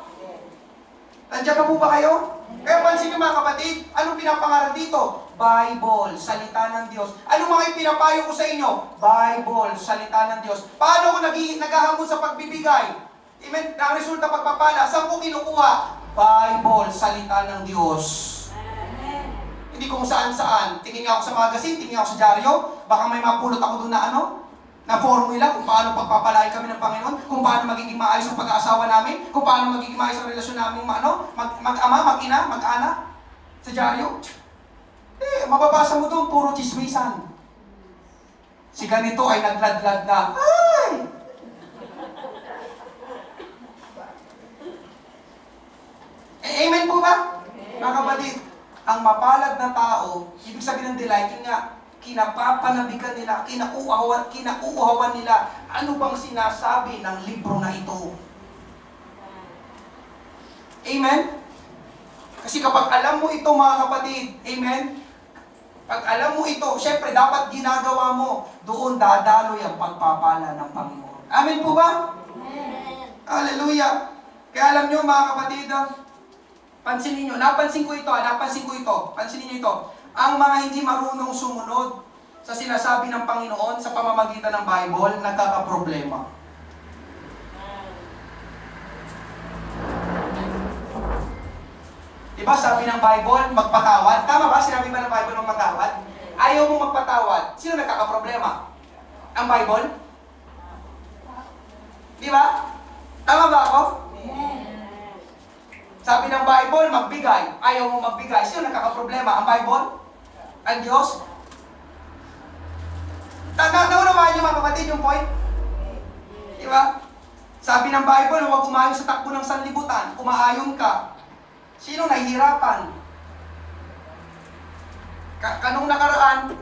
Nandiyan pa po ba kayo? Kaya pansin niyo, mga kapatid, anong pinapangaral dito? Bible, salita ng Diyos. Ano mga ipinapayo ko sa inyo? Bible, salita ng Diyos. Paano ko naghahamon sa pagbibigay? Amen? Ang resulta pagpapala, saan ko kinukuha? Bible, salita ng Diyos. Amen. hindi kung saan-saan. Tingin nga ako sa magazine, tingin ako sa dyaryo, baka may mapulot ako doon na na formula kung paano pagpapalain kami ng Panginoon, kung paano magiging maayos ang pag-aasawa namin, kung paano magiging maayos ang relasyon namin mag-ama, mag-ina, mag-ana sa dyaryo. Mababasa mo doon, puro chismisan. Si ganito ay nagladlad na. Ay! Amen po ba? Mga kapatid, ang mapalad na tao, ibig sabihin ng delight, yun nga, kinapapanabigan nila, kinauuhawan nila, ano bang sinasabi ng libro na ito? Amen? Kasi kapag alam mo ito mga kapatid, amen? Pag alam mo ito, syempre dapat ginagawa mo, doon dadaloy ang pagpapala ng Panginoon. Amen po ba? Amen. Hallelujah. Kaya alam nyo mga kapatid, pansinin nyo, napansin ko ito, pansinin nyo ito, ang mga hindi marunong sumunod sa sinasabi ng Panginoon sa pamamagitan ng Bible, nagkakaproblema. Diba sabi ng Bible, magpatawad? Tama ba? Sinabi ba ng Bible magpatawad? Ayaw mo magpatawad. Sino nagkakaproblema? Ang Bible? Diba? Tama ba ako? Sabi ng Bible, magbigay. Ayaw mo magbigay. Sino nagkakaproblema? Ang Bible? Ang Diyos? Naunawaan niyo mga kapatid yung point? Diba? Sabi ng Bible, huwag umayon sa takbo ng sanlibutan. Umaayon ka. Sino nahihirapan? Kanong nakaraan,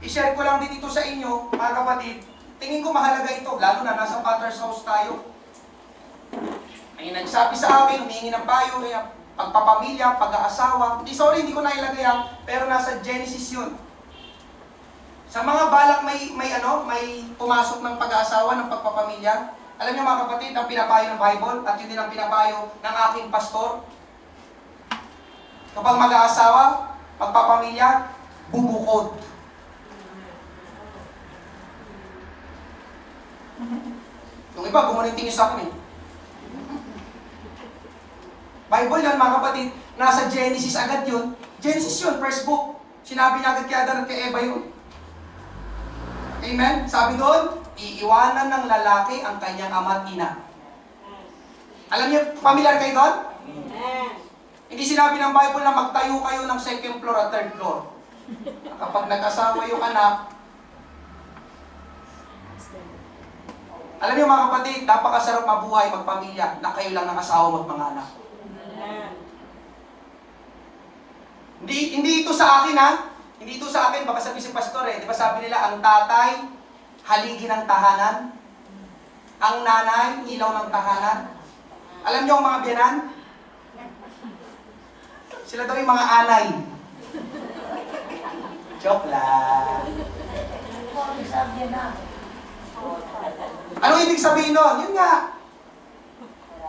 i-share ko lang din ito sa inyo, mga kapatid. Tingin ko mahalaga ito, lalo na nasa Father's house tayo. May nagsabi sa amin, humingi ng payo, kaya pagpapamilya, pag-aasawa. Hindi ko nailagay yan, pero nasa Genesis yun. Sa mga balak may pumasok ng pag-aasawa, ng pagpapamilya. Alam niyo mga kapatid, ang pinapayo ng Bible, at yun din ang pinapayo ng aking pastor. Kapag mag-aasawa, pagpapamilya, bubukod. Yung iba, gumaling tingin sa akin eh. Bible yun, mga kapatid. Nasa Genesis agad yun. Genesis yun, first book. Sinabi na agad kay Adan at kay Eva yun. Amen? Sabi doon, iiwanan ng lalaki ang kanyang ama at ina. Alam niyo, familiar kayo doon? Amen. Hindi sinabi ng Bible na magtayo kayo ng second floor at third floor. Kapag nag-asawa yung anak, alam niyo mga kapatid, napakasarap mabuhay, magpamilya, na kayo lang ng asawa mo at mga anak. Hindi ito sa akin ha. Hindi ito sa akin, baka sabi si pastor eh. Di ba sabi nila, ang tatay, haligi ng tahanan. Ang nanay, ilaw ng tahanan. Alam niyo ang mga biyanan? Sila daw yung mga anay. Joke lang. Anong ibig sabihin nun? Yun nga.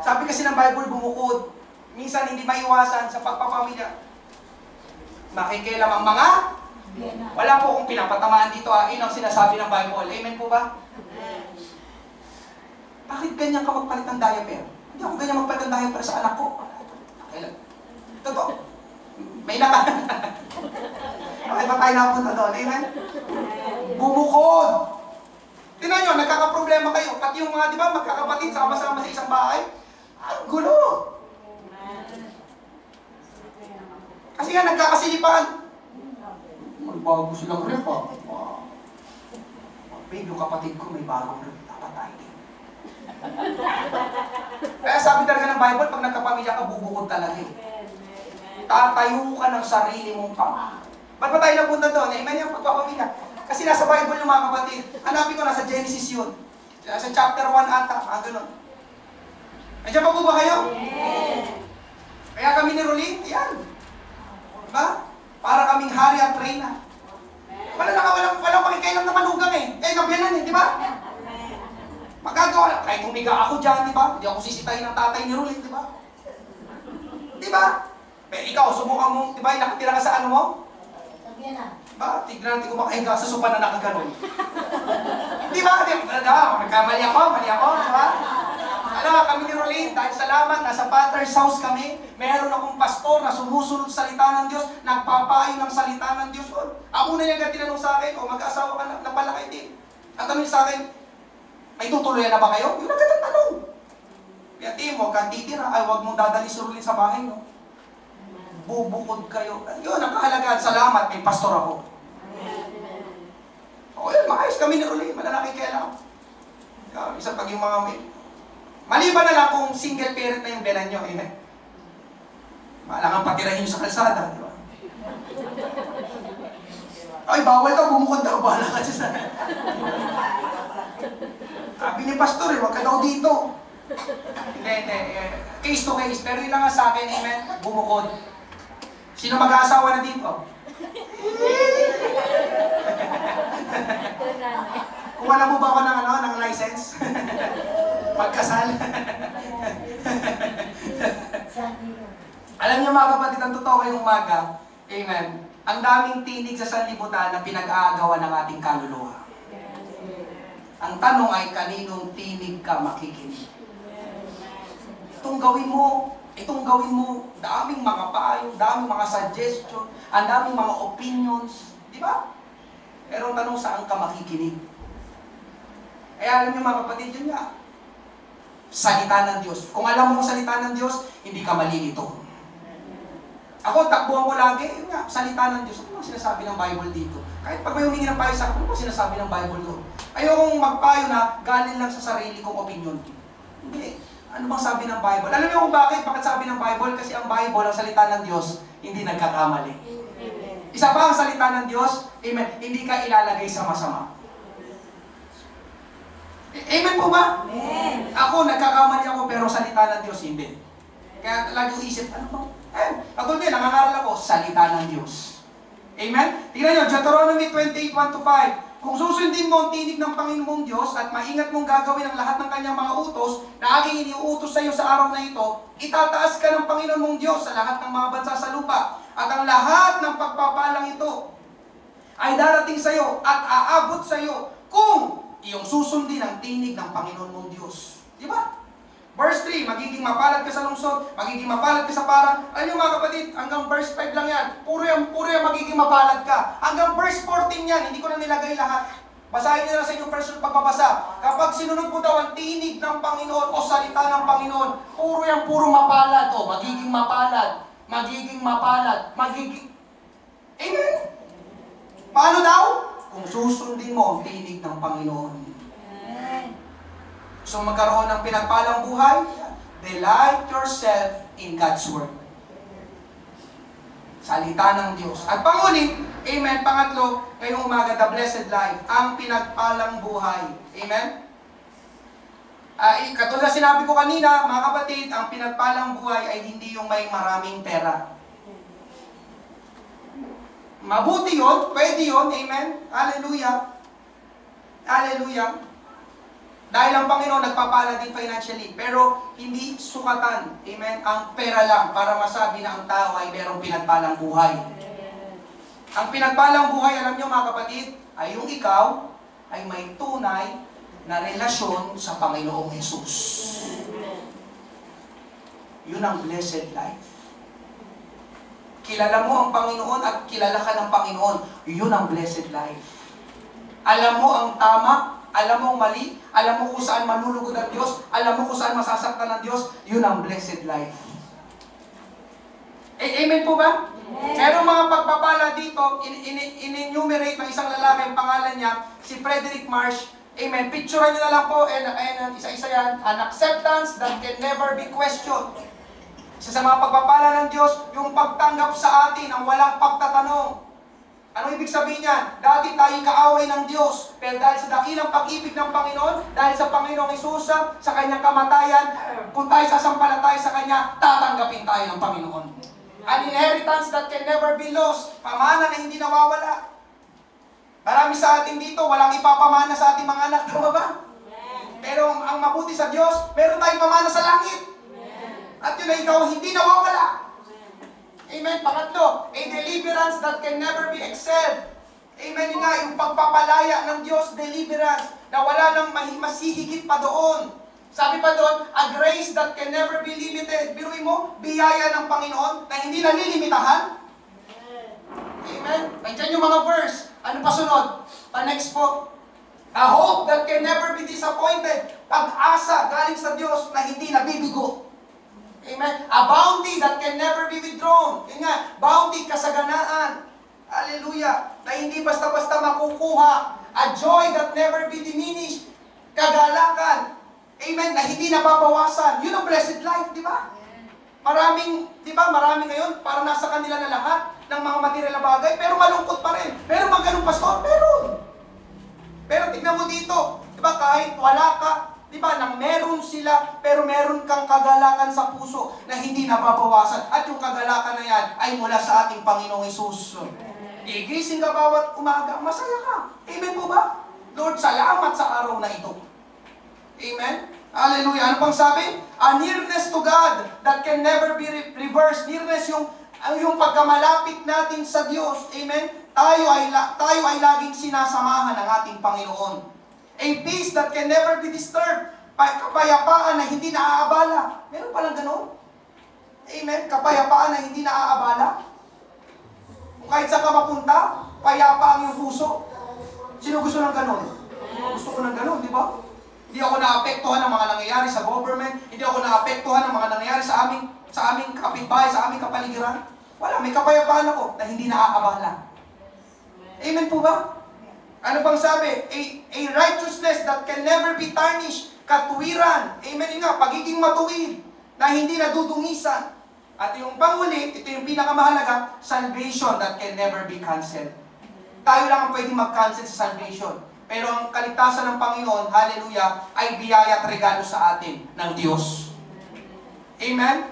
Sabi kasi ng Bible, bumukod. Minsan hindi maiwasan sa pagpapamilya. Makikialam ang mga? Wala po akong pinapatamaan dito. Yun ang sinasabi ng Bible. Amen po ba? Bakit ganyan ka magpalit ng diaper? Hindi ako ganyan magpalit ng diaper sa anak ko. Kailan? Totoo. May naka. Bakit ba tayo napunta doon? Amen? Bumukod. Tingnan nyo, nagkakaproblema kayo. Pati yung mga, di ba, magkakapatid, sama-sama sa isang bahay. Ang gulo. Kasi nga, nagkakasilipan. Magbago silang rep, ha? Babe, yung kapatid ko may bagong rep. Dapat tayo din. Kaya sabi talaga ng Bible, pag nagkapamilya ka, bubukod talaga eh. Tatayo ka ng sarili mong pama. Ba't ba tayo napunta doon? Amen yung pagpapamilya. Kasi nasa Bible yung mga kapatid. Hanapin ko, nasa Genesis yun. Nasa chapter 1 ata, ganun. Nandiyan pa po ba kayo? Yeah. Kaya kami ni Rolin, yan. Diba? Para kaming hari at reyna. Walang pakikailang na manugang eh. Kaya gabianan eh, di ba? Magagawa. Kahit humiga ako dyan, di ba? Hindi ako sisitahin ng tatay ni Rolin, di ba? Di ba? Pero ikaw, subukan mo, di ba? Nakatira ka sa ano mo? Ba, tignan natin kung makahiga sa sopa na nakaganon. Di ba? Mali ako, di ba? Wala, kami ni Rolene, dahil salamat, nasa Father's house kami, meron akong pastor na sumusunod sa salita ng Diyos, nagpapayo ng salita ng Diyos. Ako na yung tinanong sa akin, o mag-asawa ka na pala kayo din. Ang tanong sa akin, may tutuloyan na ba kayo? Yun ang tanong. Kaya Tim, huwag kang titira, ay huwag mong dadali si Rolene sa bahay, no? Bubukod kayo. Yun, ang kahalagaan, salamat, may pastor ako. O yun, maayos kami ni Rolene, malalaki kaya lang. Isa pag yung mga maliban na lang kung single parent na yung benan nyo, amen? Malangang patirahin nyo sa kalsada, di ba? Ay, bawal ka, bumukod daw, bahala ka dyan. Sabi ni pastor, huwag ka daw dito. Hindi, case to case, pero yun lang nga sa akin, amen, bumukod. Sino mag-aasawa na dito? Kung alam mo ba ako ng license? Magkasal. Alam niyo mga kapatid, ang totoo ngayong umaga, amen, ang daming tinig sa sanlibutan na pinag-aagawan ng ating kaluluwa. Ang tanong ay, kaninong tinig ka makikinig? Itong gawin mo, daming mga payo, daming mga suggestion, ang daming mga opinions, di ba? Pero ang tanong, saan ka makikinig? Kaya alam niyo mga kapatid, yun nga, salita ng Diyos. Kung alam mo ang salita ng Diyos, hindi ka malilito. Ako, takbuhan ko lagi, yun nga, salita ng Diyos. Ano bang sinasabi ng Bible dito? Kahit pag may humingi ng payo sa akin, ano bang sinasabi ng Bible doon? Ayokong magpayo na galing lang sa sarili kong opinion. Hindi. Ano bang sabi ng Bible? Alam niyo kung bakit? Bakit sabi ng Bible? Kasi ang Bible, ang salita ng Diyos, hindi nagkakamali. Isa pa ang salita ng Diyos, amen, hindi ka ilalagay sa masama. Amen po ba? Amen. Ako, nagkakamali ako, pero salita ng Diyos, hindi. Kaya lagi ko isip, ano bang? Pagod din, nangangaral ako, salita ng Diyos. Amen? Tingnan nyo, Deuteronomy 28:1-5. Kung susundin mo ang tinig ng Panginoong Diyos at maingat mong gagawin ang lahat ng kanyang mga utos na aking iniuutos sa iyo sa araw na ito, itataas ka ng Panginoon mong Diyos sa lahat ng mga bansa sa lupa. At ang lahat ng pagpapalang ito ay darating sa iyo at aabot sa iyo kung iyong susundin ang tinig ng Panginoon mong Diyos. Di ba? Verse 3, magiging mapalad ka sa lungsod, magiging mapalad ka sa parang. Alam niyo mga kapatid, hanggang verse 5 lang yan. Puro yung magiging mapalad ka. Hanggang verse 14 yan, hindi ko na nilagay lahat. Basahin niyo na sa inyong personal pagbabasa. Kapag sinunod mo daw ang tinig ng Panginoon o salita ng Panginoon, puro mapalad. O, magiging mapalad. Magiging mapalad. Amen? Paano daw? Kung susundin mo ang tinig ng Panginoon. So magkaroon ng pinagpalang buhay, delight yourself in God's Word. Salita ng Diyos. At pangulit, amen, pangatlo, ngayong umaga, the blessed life, ang pinagpalang buhay. Amen? Katulad sinabi ko kanina, mga kapatid, ang pinagpalang buhay ay hindi yung may maraming pera. Mabuti yun, pwede yun, amen? Hallelujah. Hallelujah. Dahil ang Panginoon nagpapala din financially, pero hindi sukatan, amen, ang pera lang para masabi na ang tao ay merong pinagpalang buhay. Ang pinagpalang buhay, alam niyo mga kapatid, ay yung ikaw ay may tunay na relasyon sa Panginoong Jesus. Yun ang blessed life. Kilala mo ang Panginoon at kilala ka ng Panginoon, yun ang blessed life. Alam mo ang tama, alam mo mali, alam mo kung saan malulugod ang Diyos, alam mo kung saan masasaktan ng Diyos, yun ang blessed life. Amen po ba? Pero mga pagpapala dito, in-enumerate ng isang lalaki, ang pangalan niya, si Frederick Marsh. Amen. Picturean niyo na lang po, and isa-isa yan, an acceptance that can never be questioned. Isa sa mga pagpapala ng Diyos, yung pagtanggap sa atin ang walang pagtatanong. Ano ibig sabihin niyan? Dati tayo kaaway ng Diyos, pero dahil sa dakilang pag-ibig ng Panginoon, dahil sa Panginoong Isusa, sa Kanyang kamatayan, kung tayo sasampalataya sa Kanya, tatanggapin tayo ng Panginoon. An inheritance that can never be lost. Pamana na hindi nawawala. Marami sa atin dito, walang ipapamana sa ating mga anak, tama ba? Pero ang mabuti sa Diyos, meron tayong pamana sa langit. At yun ay ikaw hindi nawawala. Amen. Pangatlo, a deliverance that can never be excelled. Amen. Yun nga, yung pagpapalaya ng Diyos, deliverance, na wala nang masihigit pa doon Sabi pa doon, a grace that can never be limited. Biruin mo, biyaya ng Panginoon na hindi nalilimitahan. Amen? Nandiyan yung mga verse. Ano pa sunod? Pa-next po. A hope that can never be disappointed. Pag-asa galing sa Diyos na hindi nabibigo. Amen? A bounty that can never be withdrawn. Yun nga, bounty, kasaganaan. Hallelujah. Na hindi basta-basta makukuha. A joy that never be diminished. Kagalakan. Amen, na hindi nababawasan. Yun ang blessed life, di ba? Maraming ngayon, para nasa kanila na lahat ng mga material na bagay, pero malungkot pa rin. Pero ganun, pastor, meron. Pero tignan mo dito, di ba, kahit wala ka, di ba, nang meron sila, pero meron kang kagalakan sa puso na hindi nababawasan. At yung kagalakan na yan ay mula sa ating Panginoong Hesus. Gigising ka bawat umaga, masaya ka. Amen po ba? Lord, salamat sa araw na ito. Amen? Hallelujah. Ano pang sabi? A nearness to God that can never be reversed. Nearness yung pagkamalapit natin sa Diyos. Amen? Tayo ay laging sinasamahan ng ating Panginoon. A peace that can never be disturbed. Kapayapaan na hindi naaabala. Meron palang gano'n? Amen? Kapayapaan na hindi naaabala. Kung kahit saan ka mapunta, payapa ang iyong puso. Sino gusto ng gano'n? Gusto ko ng gano'n, di ba? Hindi ako naapektuhan ng mga nangyayari sa government. Hindi ako naapektuhan ng mga nangyayari sa aming kapitbahay, sa aming kapaligiran. Wala, may kapayapaan ako na hindi naaabala. Amen po ba? Ano pang sabi? A righteousness that can never be tarnished. Katuwiran. Amen nga, pagiging matuwid na hindi nadudungisan. At yung panghuli, ito yung pinakamahalaga, salvation that can never be canceled. Tayo lang ang pwedeng mag-cancel sa salvation. Pero ang kaligtasan ng Panginoon, hallelujah, ay biyaya at regalo sa atin ng Diyos. Amen?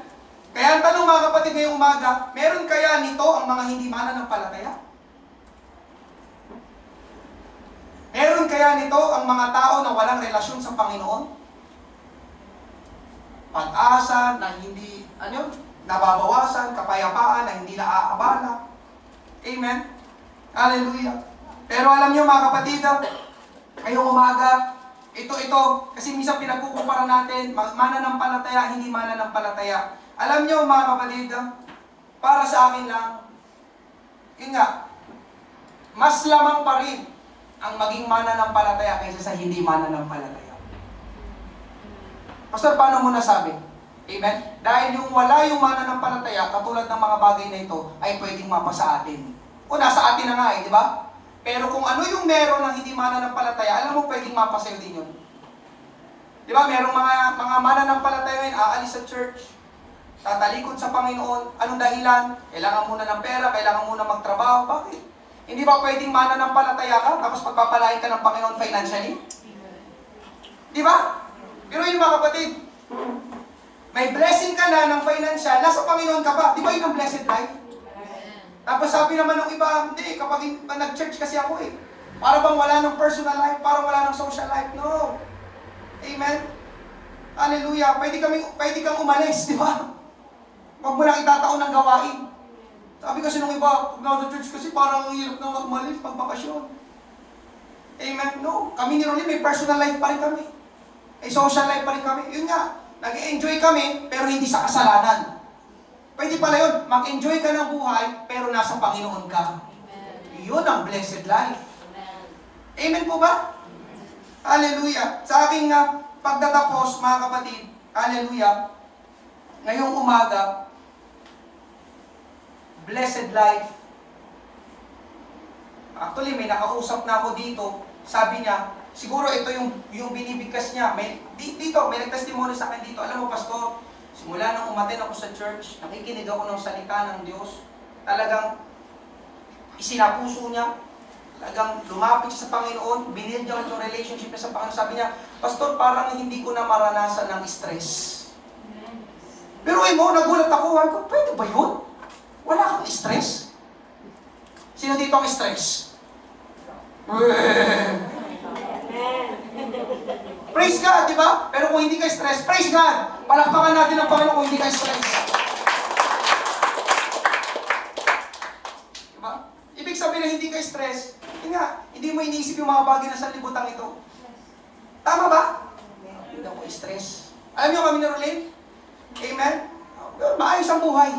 Kaya ang tanong mga kapatid ngayong umaga, meron kaya nito ang mga hindi mananampalataya? Meron kaya nito ang mga tao na walang relasyon sa Panginoon? Pag-asa na hindi, nababawasan, kapayapaan na hindi naaabala. Amen? Hallelujah. Pero alam niyo mga kapatid, ngayong umaga, ito, kasi minsan pinagkukumpara natin, mananampalataya, hindi mananampalataya. Alam niyo mga kapatid, para sa akin lang, yun nga, mas lamang pa rin ang maging mananampalataya kaysa sa hindi mananampalataya. Pastor, paano mo nasabi? Amen? Dahil yung wala yung mananampalataya, katulad ng mga bagay na ito, ay pwedeng mapa sa atin. O nasa atin na nga di ba? Pero kung ano yung meron ng hindi mananampalataya, alam mo pwedeng mapa sa'yo din yun. Di ba? Merong mga mananampalataya ngayon, aalis sa church, tatalikod sa Panginoon. Anong dahilan? Kailangan muna ng pera, kailangan muna magtrabaho. Bakit? Hindi ba pwedeng mananampalataya ka, tapos pagpapalain ka ng Panginoon financially? Di ba? Pero yun mga kapatid, may blessing ka na ng financial, nasa Panginoon ka pa. Di ba yun ang blessed life? Tapos sabi naman ng iba, hindi, kapag nag-church kasi ako para bang wala ng personal life, para wala ng social life. No. Amen? Hallelujah. Pwede kang umalis, di ba? Huwag mo lang itataon ng gawain. Sabi kasi nung iba, pag nasa church kasi parang hirap na umalis, pagbakasyon. Amen? No. Kami ni Rolly, may personal life pa rin kami. May social life pa rin kami. Yun nga, nag-enjoy kami, pero hindi sa kasalanan. Pwede pala yun, mag-enjoy ka ng buhay, pero nasa Panginoon ka. Amen. Yun ang blessed life. Amen, Amen po ba? Hallelujah. Sa aking pagtatapos, mga kapatid, hallelujah, ngayong umaga, blessed life. Actually, may nakausap na ako dito, sabi niya, siguro ito yung binibigkas niya. Dito, may nag-testimony sa akin dito. Alam mo, pastor, simula nang umaten ako sa church, nakikinig ako ng salita ng Diyos. Talagang isinapuso niya. Talagang lumapit siya sa Panginoon. Binil niya yung relationship niya sa Panginoon. Sabi niya, pastor, parang hindi ko na maranasan ng stress. Pero nagulat ako. Pwede ba yun? Wala kang stress? Sino dito ang stress? Praise God, di ba? Pero kung hindi ka stress, praise God! Palakpakan natin ang Panginoon kung hindi ka stress. Diba? Ibig sabihin na hindi ka stress, hindi mo iniisip yung mga bagay na sa libutan ito. Tama ba? Hindi ako stress. Alam niyo kami na-relate? Amen? Maayos ang buhay.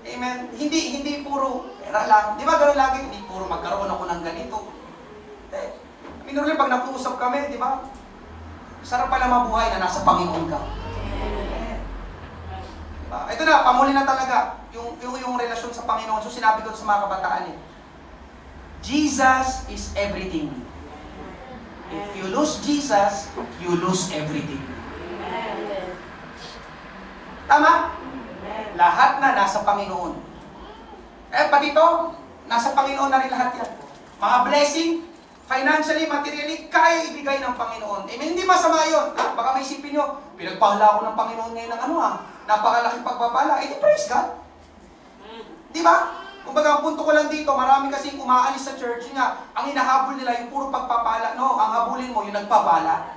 Amen? Hindi puro pera lang. Di ba gano'n lagi? Hindi puro magkaroon ako ng ganito. Minurli, pag nag-uusap kami, di ba? Sarap pala mabuhay na nasa Panginoon ka. Diba? Ito na, pamuli na talaga. Yung relasyon sa Panginoon. So sinabi ko sa mga kabataan eh. Jesus is everything. If you lose Jesus, you lose everything. Tama? Lahat na nasa Panginoon. Pati ito, nasa Panginoon na rin lahat yan. Mga blessing, financially, materially, kaya ibigay ng Panginoon. Hindi masama yun. Baka may isipin nyo, pinagpahala ako ng Panginoon ngayon ng napakalaking pagpapala. Di praise God. Di ba? Kumbaga, ang punto ko lang dito, marami kasing umaalis sa church, nga, ang hinahabol nila yung puro pagpapala. No, ang habulin mo, yung nagpapala.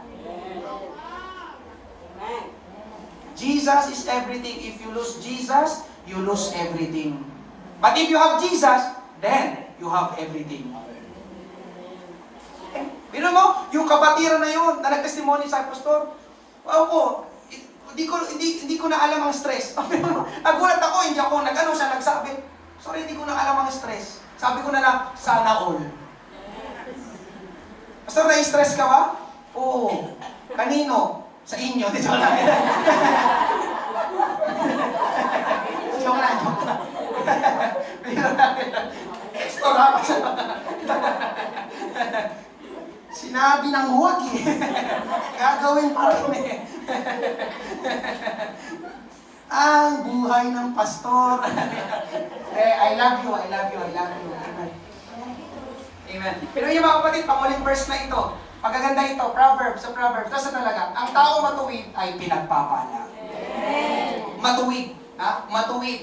Jesus is everything. If you lose Jesus, you lose everything. But if you have Jesus, then you have everything. Bino mo, yung kapatiran na yun, na nag-testimony sa pastor, wow ko, hindi ko na alam ang stress. Nagulat ako, hindi ako siya nagsabi. Sorry, hindi ko na alam ang stress. Sabi ko na lang, sana all. Pastor, na-stress ka ba? Oo. Kanino? Sa inyo. Di joke lang. Joke lang. Extra lang. Sinabi ng huwag eh. Gagawin pa rin eh. Ang buhay ng pastor. I love you. Amen. Pero yung mga kapatid, panguling verse na ito, magaganda ito, Proverbs. Kasi talaga, ang taong matuwid ay pinagpapala. Matuwid. Matuwid.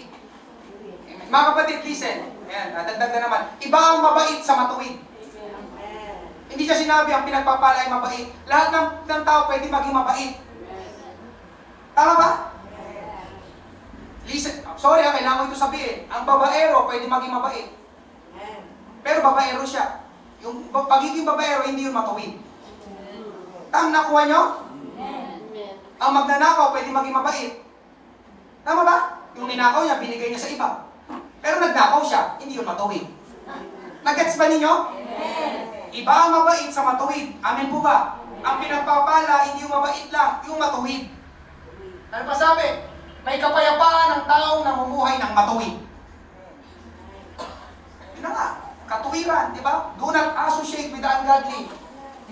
Amen. Mga kapatid, listen. Ayan, dadagdag na naman. Iba ang mabait sa matuwid. Hindi siya sinabi ang pinagpapala ay mabait. Lahat ng tao pwede maging mabait. Tama ba? Listen, sorry kailangan ko ito sabihin. Ang babaero pwede maging mabait. Pero babaero siya. Yung pagiging babaero, hindi yun matuwid. Tama nakuha nyo? Ang magnanakaw pwede maging mabait. Tama ba? Yung ninakaw niya, binigay niya sa iba. Pero nagnakaw siya, hindi yun matuwid. Nagets ba ninyo? Iba ang mabait sa matuwid. Amen po ba? Ang pinagpapala, hindi yung mabait lang, yung matuwid. Ano pa sabi? May kapayapaan ng taong namumuhay ng matuwid. Yun na nga, katuwiran, di ba? Do not associate with the ungodly.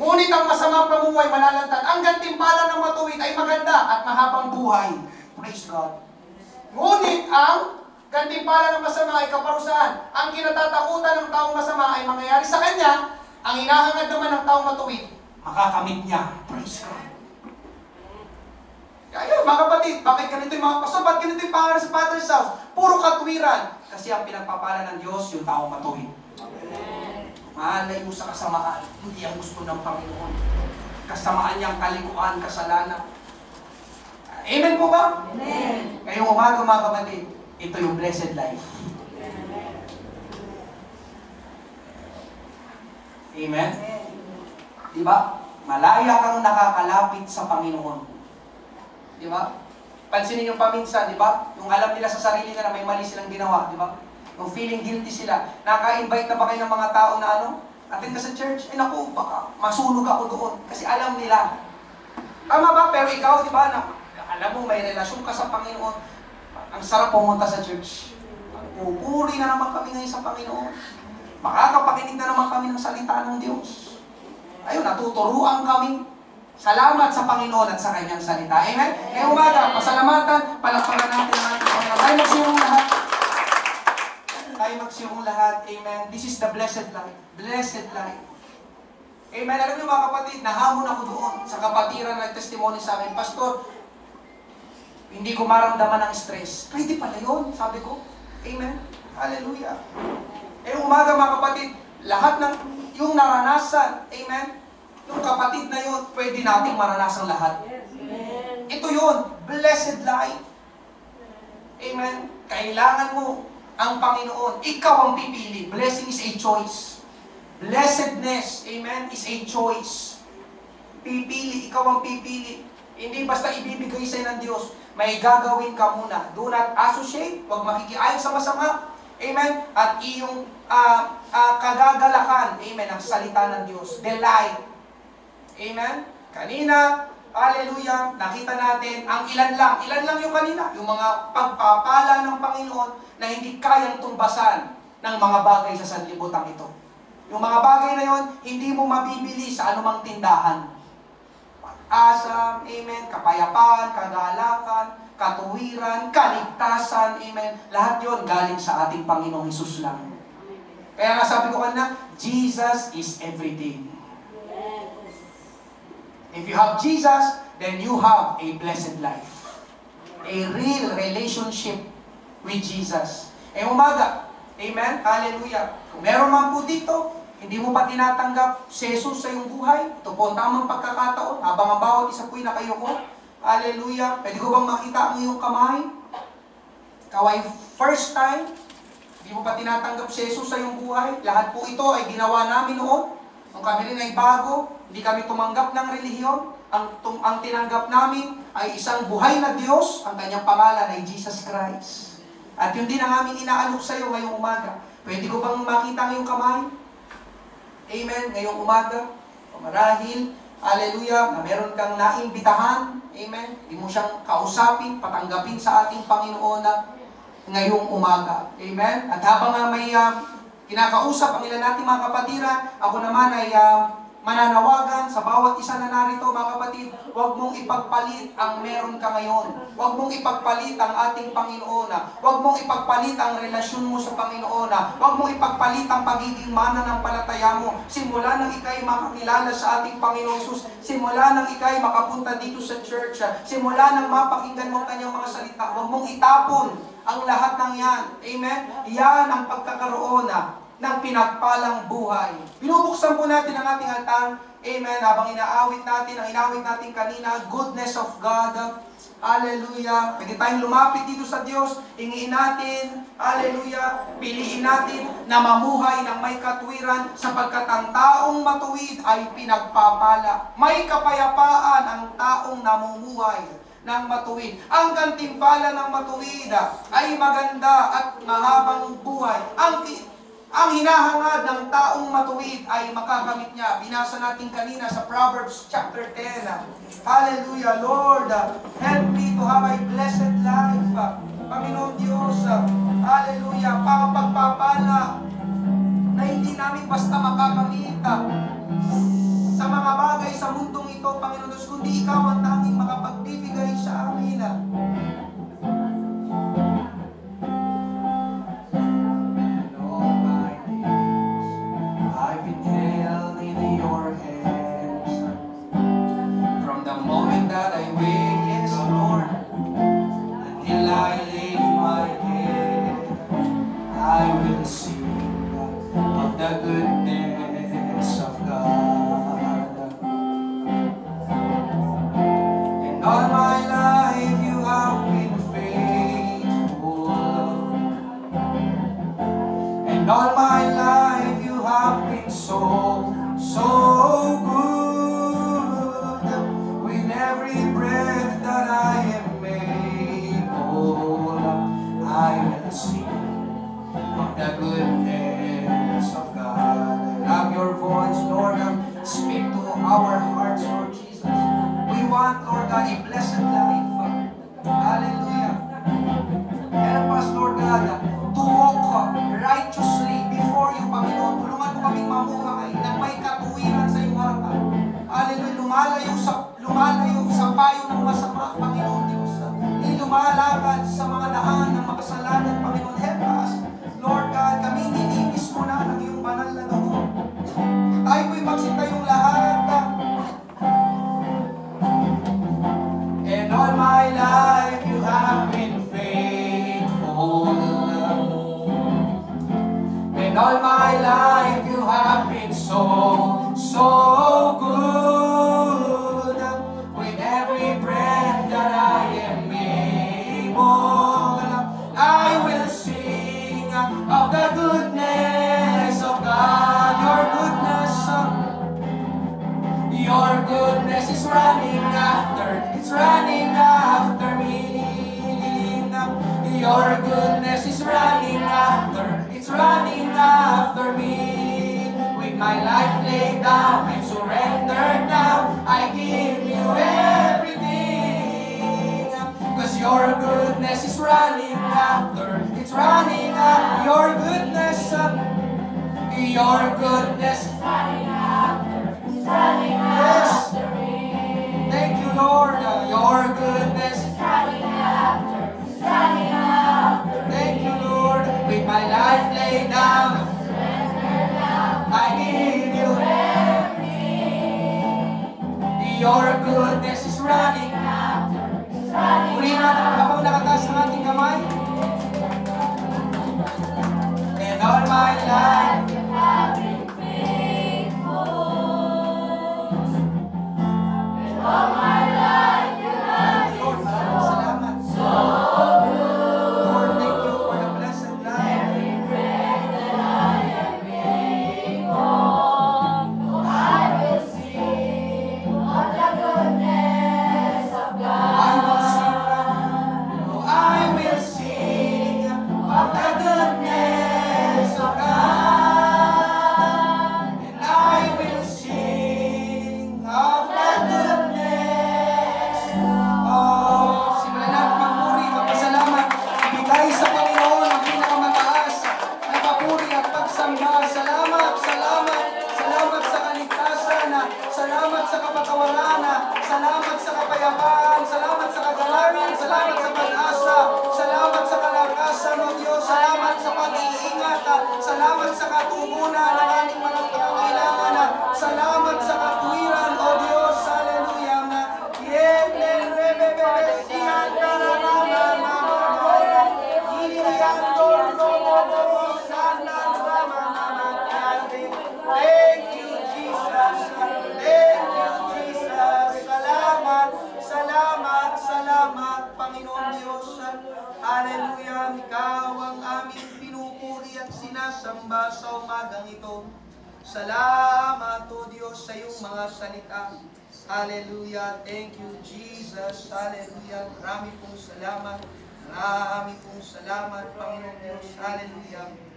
Ngunit ang masamang pamuhay malalantad. Ang gantimpala ng matuwid ay maganda at mahabang buhay. Praise God. Ngunit ang gantimpala ng masama ay kaparusahan. Ang kinatatakutan ng taong masama ay mangyayari sa kanya. Ang hinahangad naman ng taong matuwid, makakamit niya. Praise God. Kaya mga kapatid, bakit ganito yung mga pastor? Bakit ganito yung pangalan sa Father's house? Puro katuwiran. Kasi ang pinagpapala ng Diyos, yung taong matuwid. Malayo sa kasamaan. Hindi ang gusto ng Panginoon. Kasamaan niyang kalikuan, kasalanan. Amen po ba? Amen. Ngayong umaga mga kapatid, ito yung blessed life. Amen? Di ba? Malaya kang nakakalapit sa Panginoon. Di ba? Pansinin yung paminsan, di ba? Yung alam nila sa sarili na may mali silang ginawa, di ba? Yung feeling guilty sila. Naka-invite na ba kayo ng mga tao na attend ka sa church? Naku, baka masunog ako doon. Kasi alam nila. Tama ba? Pero ikaw, di ba, alam mo, may relasyon ka sa Panginoon. Ang sarap pumunta sa church. Pupuri na naman kami ngayon sa Panginoon. Makakapakinig na naman kami ng salita ng Diyos. Ayun, natuturuan kami. Salamat sa Panginoon at sa Kanyang salita. Amen? Ngayong umaga, pasalamatan, palakpakan natin ang ating Panginoon. Tayo magsiyong lahat. Tayo magsiyong lahat. Amen? This is the blessed life. Blessed life. Amen? Alam niyo mga kapatid, nahamon ako doon sa kapatiran na testimony sa amin. Pastor, hindi ko maramdaman ng stress. Pwede pala yun, sabi ko. Amen? Hallelujah. Umaga mga kapatid, lahat ng yung naranasan, amen? Yung kapatid na yun, pwede nating maranasan lahat. Amen. Ito yun, blessed life. Amen? Kailangan mo ang Panginoon. Ikaw ang pipili. Blessing is a choice. Blessedness, amen, is a choice. Pipili, ikaw ang pipili. Hindi basta ibibigay sa'yo ng Diyos. May gagawin ka muna. Do not associate, huwag makikiayon sa masama. Amen? At iyong kagagalakan, amen, ang salita ng Diyos. Delight. Amen? Kanina, hallelujah, nakita natin ang ilan lang yung kanina, yung mga pagpapala ng Panginoon na hindi kayang tumbasan ng mga bagay sa sanlibutan ito. Yung mga bagay na yon, hindi mo mabibili sa anumang tindahan. Pag-asa, amen, kapayapaan, kagalakan, katuwiran, kaligtasan, amen, lahat yon galing sa ating Panginoong Hesus lang. Kaya nga sabi ko kanina, Jesus is everything. If you have Jesus, then you have a blessed life. A real relationship with Jesus. Umaga, amen, hallelujah. Kung meron man po dito, hindi mo pa tinatanggap si Jesus sa iyong buhay, ito po ang tamang pagkakataon, habang ang bawat isa po'y nakayuko, hallelujah. Pwede ko bang makita ang iyong kamay? Ikaw ay first time, hindi mo pa tinatanggap si Jesus sa iyong buhay. Lahat po ito ay ginawa namin noon. Nung kami rin ay bago, hindi kami tumanggap ng relihiyon. Ang tinanggap namin ay isang buhay na Diyos, ang kanyang pangalan ay Jesus Christ. At yun din ang aming inaalok sa iyo ngayong umaga. Pwede ko bang makita ang iyong kamay? Amen, ngayong umaga. Marahil, hallelujah, na meron kang naimbitahan. Amen, hindi mo siyang kausapin, patanggapin sa ating Panginoon na ngayong umaga. Amen, at habang may kinakausap ang ilan natin mga kapatira, ako naman ay mananawagan sa bawat isa na narito mga kapatid, huwag mong ipagpalit ang meron ka ngayon. Huwag mong ipagpalit ang ating Panginoon. Huwag mong ipagpalit ang relasyon mo sa Panginoon. Huwag mong ipagpalit ang pagiging mananampalataya mo. Simula nang ikay makakilala sa ating Panginoon Jesus, simula nang ikay makapunta dito sa church, simula nang mapakinggan mo kanyang mga salita, huwag mong itapon ang lahat ng yan. Amen? Yan ang pagkakaroon ng pinagpalang buhay. Binubuksan po natin ang ating altar. Amen. Habang inaawit natin kanina, goodness of God. Hallelujah. Pwede tayong lumapit dito sa Diyos. Hingiin natin. Hallelujah. Piliin natin na mamuhay ng may katwiran sapagkat ang taong matuwid ay pinagpapala. May kapayapaan ang taong namumuhay ng matuwid. Ang gantimpala ng matuwid ay maganda at mahabang buhay. Ang hinahangad ng taong matuwid ay makakamit niya. Binasa natin kanina sa Proverbs chapter 10. Hallelujah, Lord, help me to have a blessed life. Panginoon Diyos, hallelujah, pagpapala na hindi namin basta makakamit sa mga bagay sa mundong ito, Panginoon Diyos, kundi Ikaw ang tanging makapagbibigay sa amin. All my life you have been so good. With every breath that I am able, I will sing of the goodness of God. I love your voice, Lord. Speak to our hearts, Lord Jesus. We want, Lord God, a blessed life. Hallelujah. Help us, Lord God, to walk righteously before you, Panginoon. Tulungan mo kaming mamuhay na may katuwiran sa iyong harapan. Hallelujah. Lumalayo sa payo ng masama, Panginoon Diyos. Hindi lumalakad sa mga daan ng makasalanan, Panginoon. Help us, Lord God. Kami nilinis mo na ng iyong banal na dugo. Tayo po'y magsitayong lahat. And all my life you have been faithful. And all my life you have been so good. With every breath that I am able, I will sing of the goodness of God. Your goodness life laid down, I'm surrendered now. I give you everything. Cause your goodness is running after, it's running after your goodness. Your goodness is running after, it's running after me. Thank you, Lord. Your goodness is running after, it's running after me. Thank you, Lord. With my life laid down, I give you everything. Your goodness is running after, it's running after. Uli natin habang nakataas ang ating kamay. And all my life you have been faithful. And all my life you have been so good. Lord, thank you for the blessed life. Every breath that I am able, I will sing of the goodness of God. I will sing of the goodness of God. And I will sing of the goodness. Oh, simulan natin magpuri, magpasalamat. Ibigay sa Panginoon ang pinakamataas na papuri at pagsamba. Salamat, salamat, salamat sa kaligtasan, salamat sa kapatawaran, salamat sa kapayapaan, salamat sa kagalaran, salamat sa pag-asa, salamat sa kalakasan, O Diyos, salamat sa pag-iingat, salamat sa katugunan ng aming mga pangangailangan, salamat sa katwiran, O Diyos, hallelujah. Thank you, Jesus. Thank you, Jesus. Salamat, salamat, salamat, Panginoon Diyos. Hallelujah. Ikaw ang aming pinupuri at sinasamba sa umagang ito. Salamat, O Diyos, sa iyong mga salita. Hallelujah. Thank you, Jesus. Hallelujah. Marami pong salamat. Marami pong salamat, Panginoon Diyos. Hallelujah.